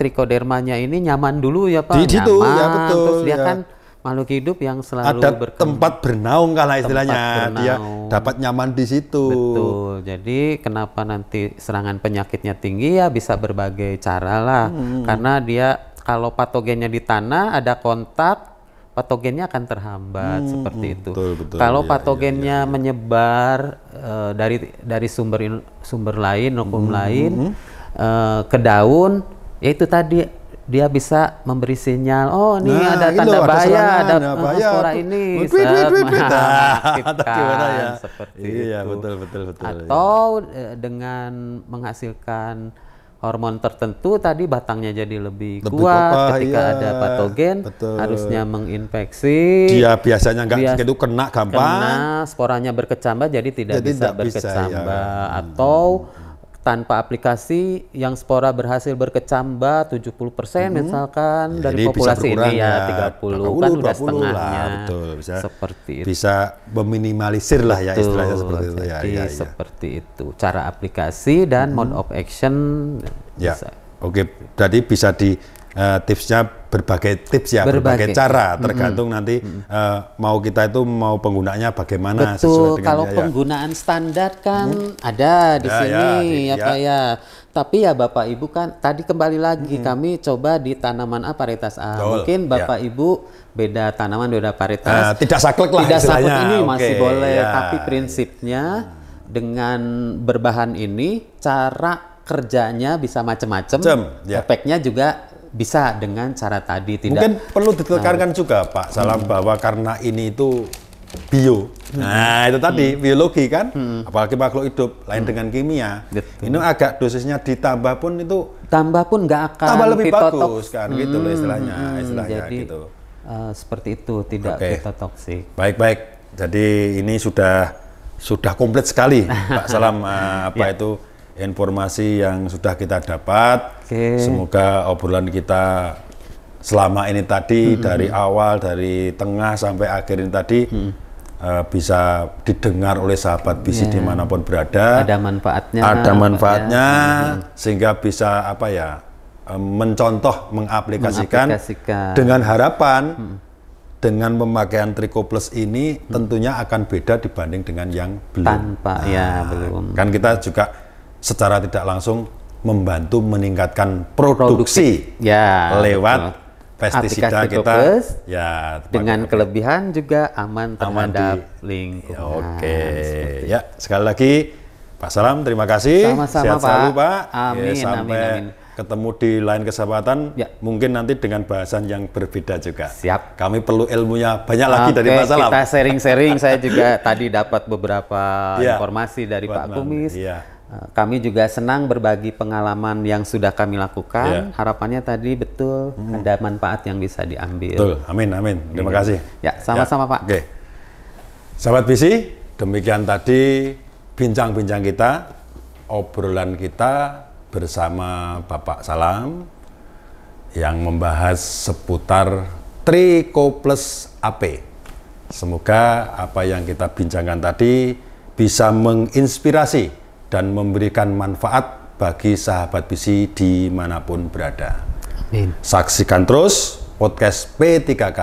trichodermanya ini nyaman dulu ya Pak, di situ ya betul, terus dia kan makhluk hidup yang selalu ada tempat bernaung kalau istilahnya, dia dapat nyaman di situ. Betul, jadi kenapa nanti serangan penyakitnya tinggi ya bisa berbagai cara lah, karena dia kalau patogennya di tanah ada kontak, patogennya akan terhambat seperti itu. Betul, kalau patogennya menyebar dari sumber lain, nokum lain ke daun, ya itu tadi dia bisa memberi sinyal, oh ini ada tanda bahaya, ada spora ini, seperti itu. Betul. Atau dengan menghasilkan hormon tertentu tadi, batangnya jadi lebih kuat ketika ada patogen, harusnya menginfeksi. Dia biasanya nggak itu kena gampang. Sporanya berkecambah jadi tidak bisa berkecambah. Atau tanpa aplikasi yang spora berhasil berkecambah 70% misalkan dari populasi ini ya 30 kan udah setengahnya. Betul, seperti itu. Bisa meminimalisir lah ya istilahnya seperti itu ya. Seperti itu cara aplikasi dan mode of action. Bisa. Oke, jadi bisa di tipsnya berbagai tips ya, berbagai cara tergantung nanti mau kita itu mau penggunaannya bagaimana. Betul, sesuai dengan kalau penggunaan standar kan ada di sini ya Pak ya. Tapi ya Bapak Ibu kan tadi kembali lagi kami coba di tanaman A varietas A. Mungkin Bapak Ibu beda tanaman, beda varietas. Tidak saklek lah tidak istilahnya. Saklek ini masih boleh, tapi prinsipnya dengan berbahan ini cara kerjanya bisa macam-macam, efeknya juga bisa dengan cara tadi. Mungkin perlu ditekankan juga Pak Salam bahwa karena ini itu bio, nah itu tadi biologi kan, apalagi makhluk hidup lain dengan kimia. Ini agak dosisnya ditambah pun nggak akan tambah lebih bagus kan, gitu loh istilahnya jadi, gitu. Seperti itu, tidak fitotoksik. Baik. Jadi ini sudah komplit sekali Pak Salam itu informasi yang sudah kita dapat. Semoga obrolan kita selama ini tadi dari awal, dari tengah sampai akhir ini tadi bisa didengar oleh sahabat visi dimanapun berada. Ada manfaatnya. Ada manfaatnya sehingga bisa mencontoh, mengaplikasikan dengan harapan dengan pemakaian Trichoplus ini tentunya akan beda dibanding dengan yang belum. Tanpa belum. Kan kita juga secara tidak langsung membantu meningkatkan produksi lewat pestisida kita dengan kelebihan juga aman terhadap lingkungan. Ya, sekali lagi Pak Salam terima kasih. Sama-sama Sehat selalu Pak. Amin. Sampai ketemu di lain kesempatan, mungkin nanti dengan bahasan yang berbeda juga. Siap. Kami perlu ilmunya banyak lagi dari Pak Salam. Kita sharing-sharing. Saya juga tadi dapat beberapa informasi dari Pak Kumis. Kami juga senang berbagi pengalaman yang sudah kami lakukan. Harapannya tadi betul ada manfaat yang bisa diambil. Betul, amin. Terima kasih. Ya, sama-sama Pak. Oke. Sahabat visi, demikian tadi bincang-bincang kita, obrolan kita bersama Bapak Salam yang membahas seputar Trichoplus AP. Semoga apa yang kita bincangkan tadi bisa menginspirasi dan memberikan manfaat bagi sahabat visi dimanapun berada. Amin. Saksikan terus podcast P3K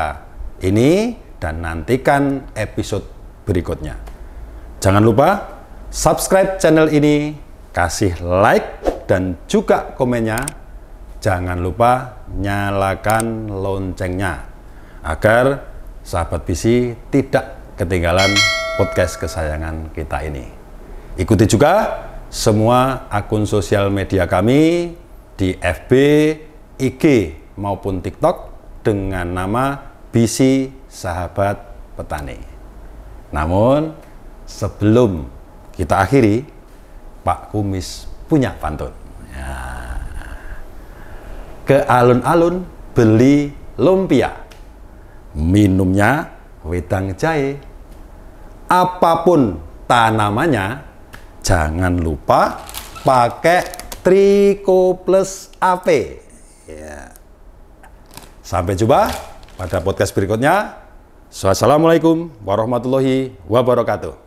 ini dan nantikan episode berikutnya. Jangan lupa subscribe channel ini, kasih like dan juga komennya. Jangan lupa nyalakan loncengnya agar sahabat visi tidak ketinggalan podcast kesayangan kita ini. Ikuti juga semua akun sosial media kami di FB, IG maupun TikTok dengan nama Visi Sahabat Petani. Namun sebelum kita akhiri, Pak Kumis punya pantun. Ya. Ke alun-alun beli lumpia, minumnya wedang jahe. Apapun tanamannya, jangan lupa pakai Trichoplus AP. Ya. Sampai jumpa pada podcast berikutnya. Wassalamualaikum warahmatullahi wabarakatuh.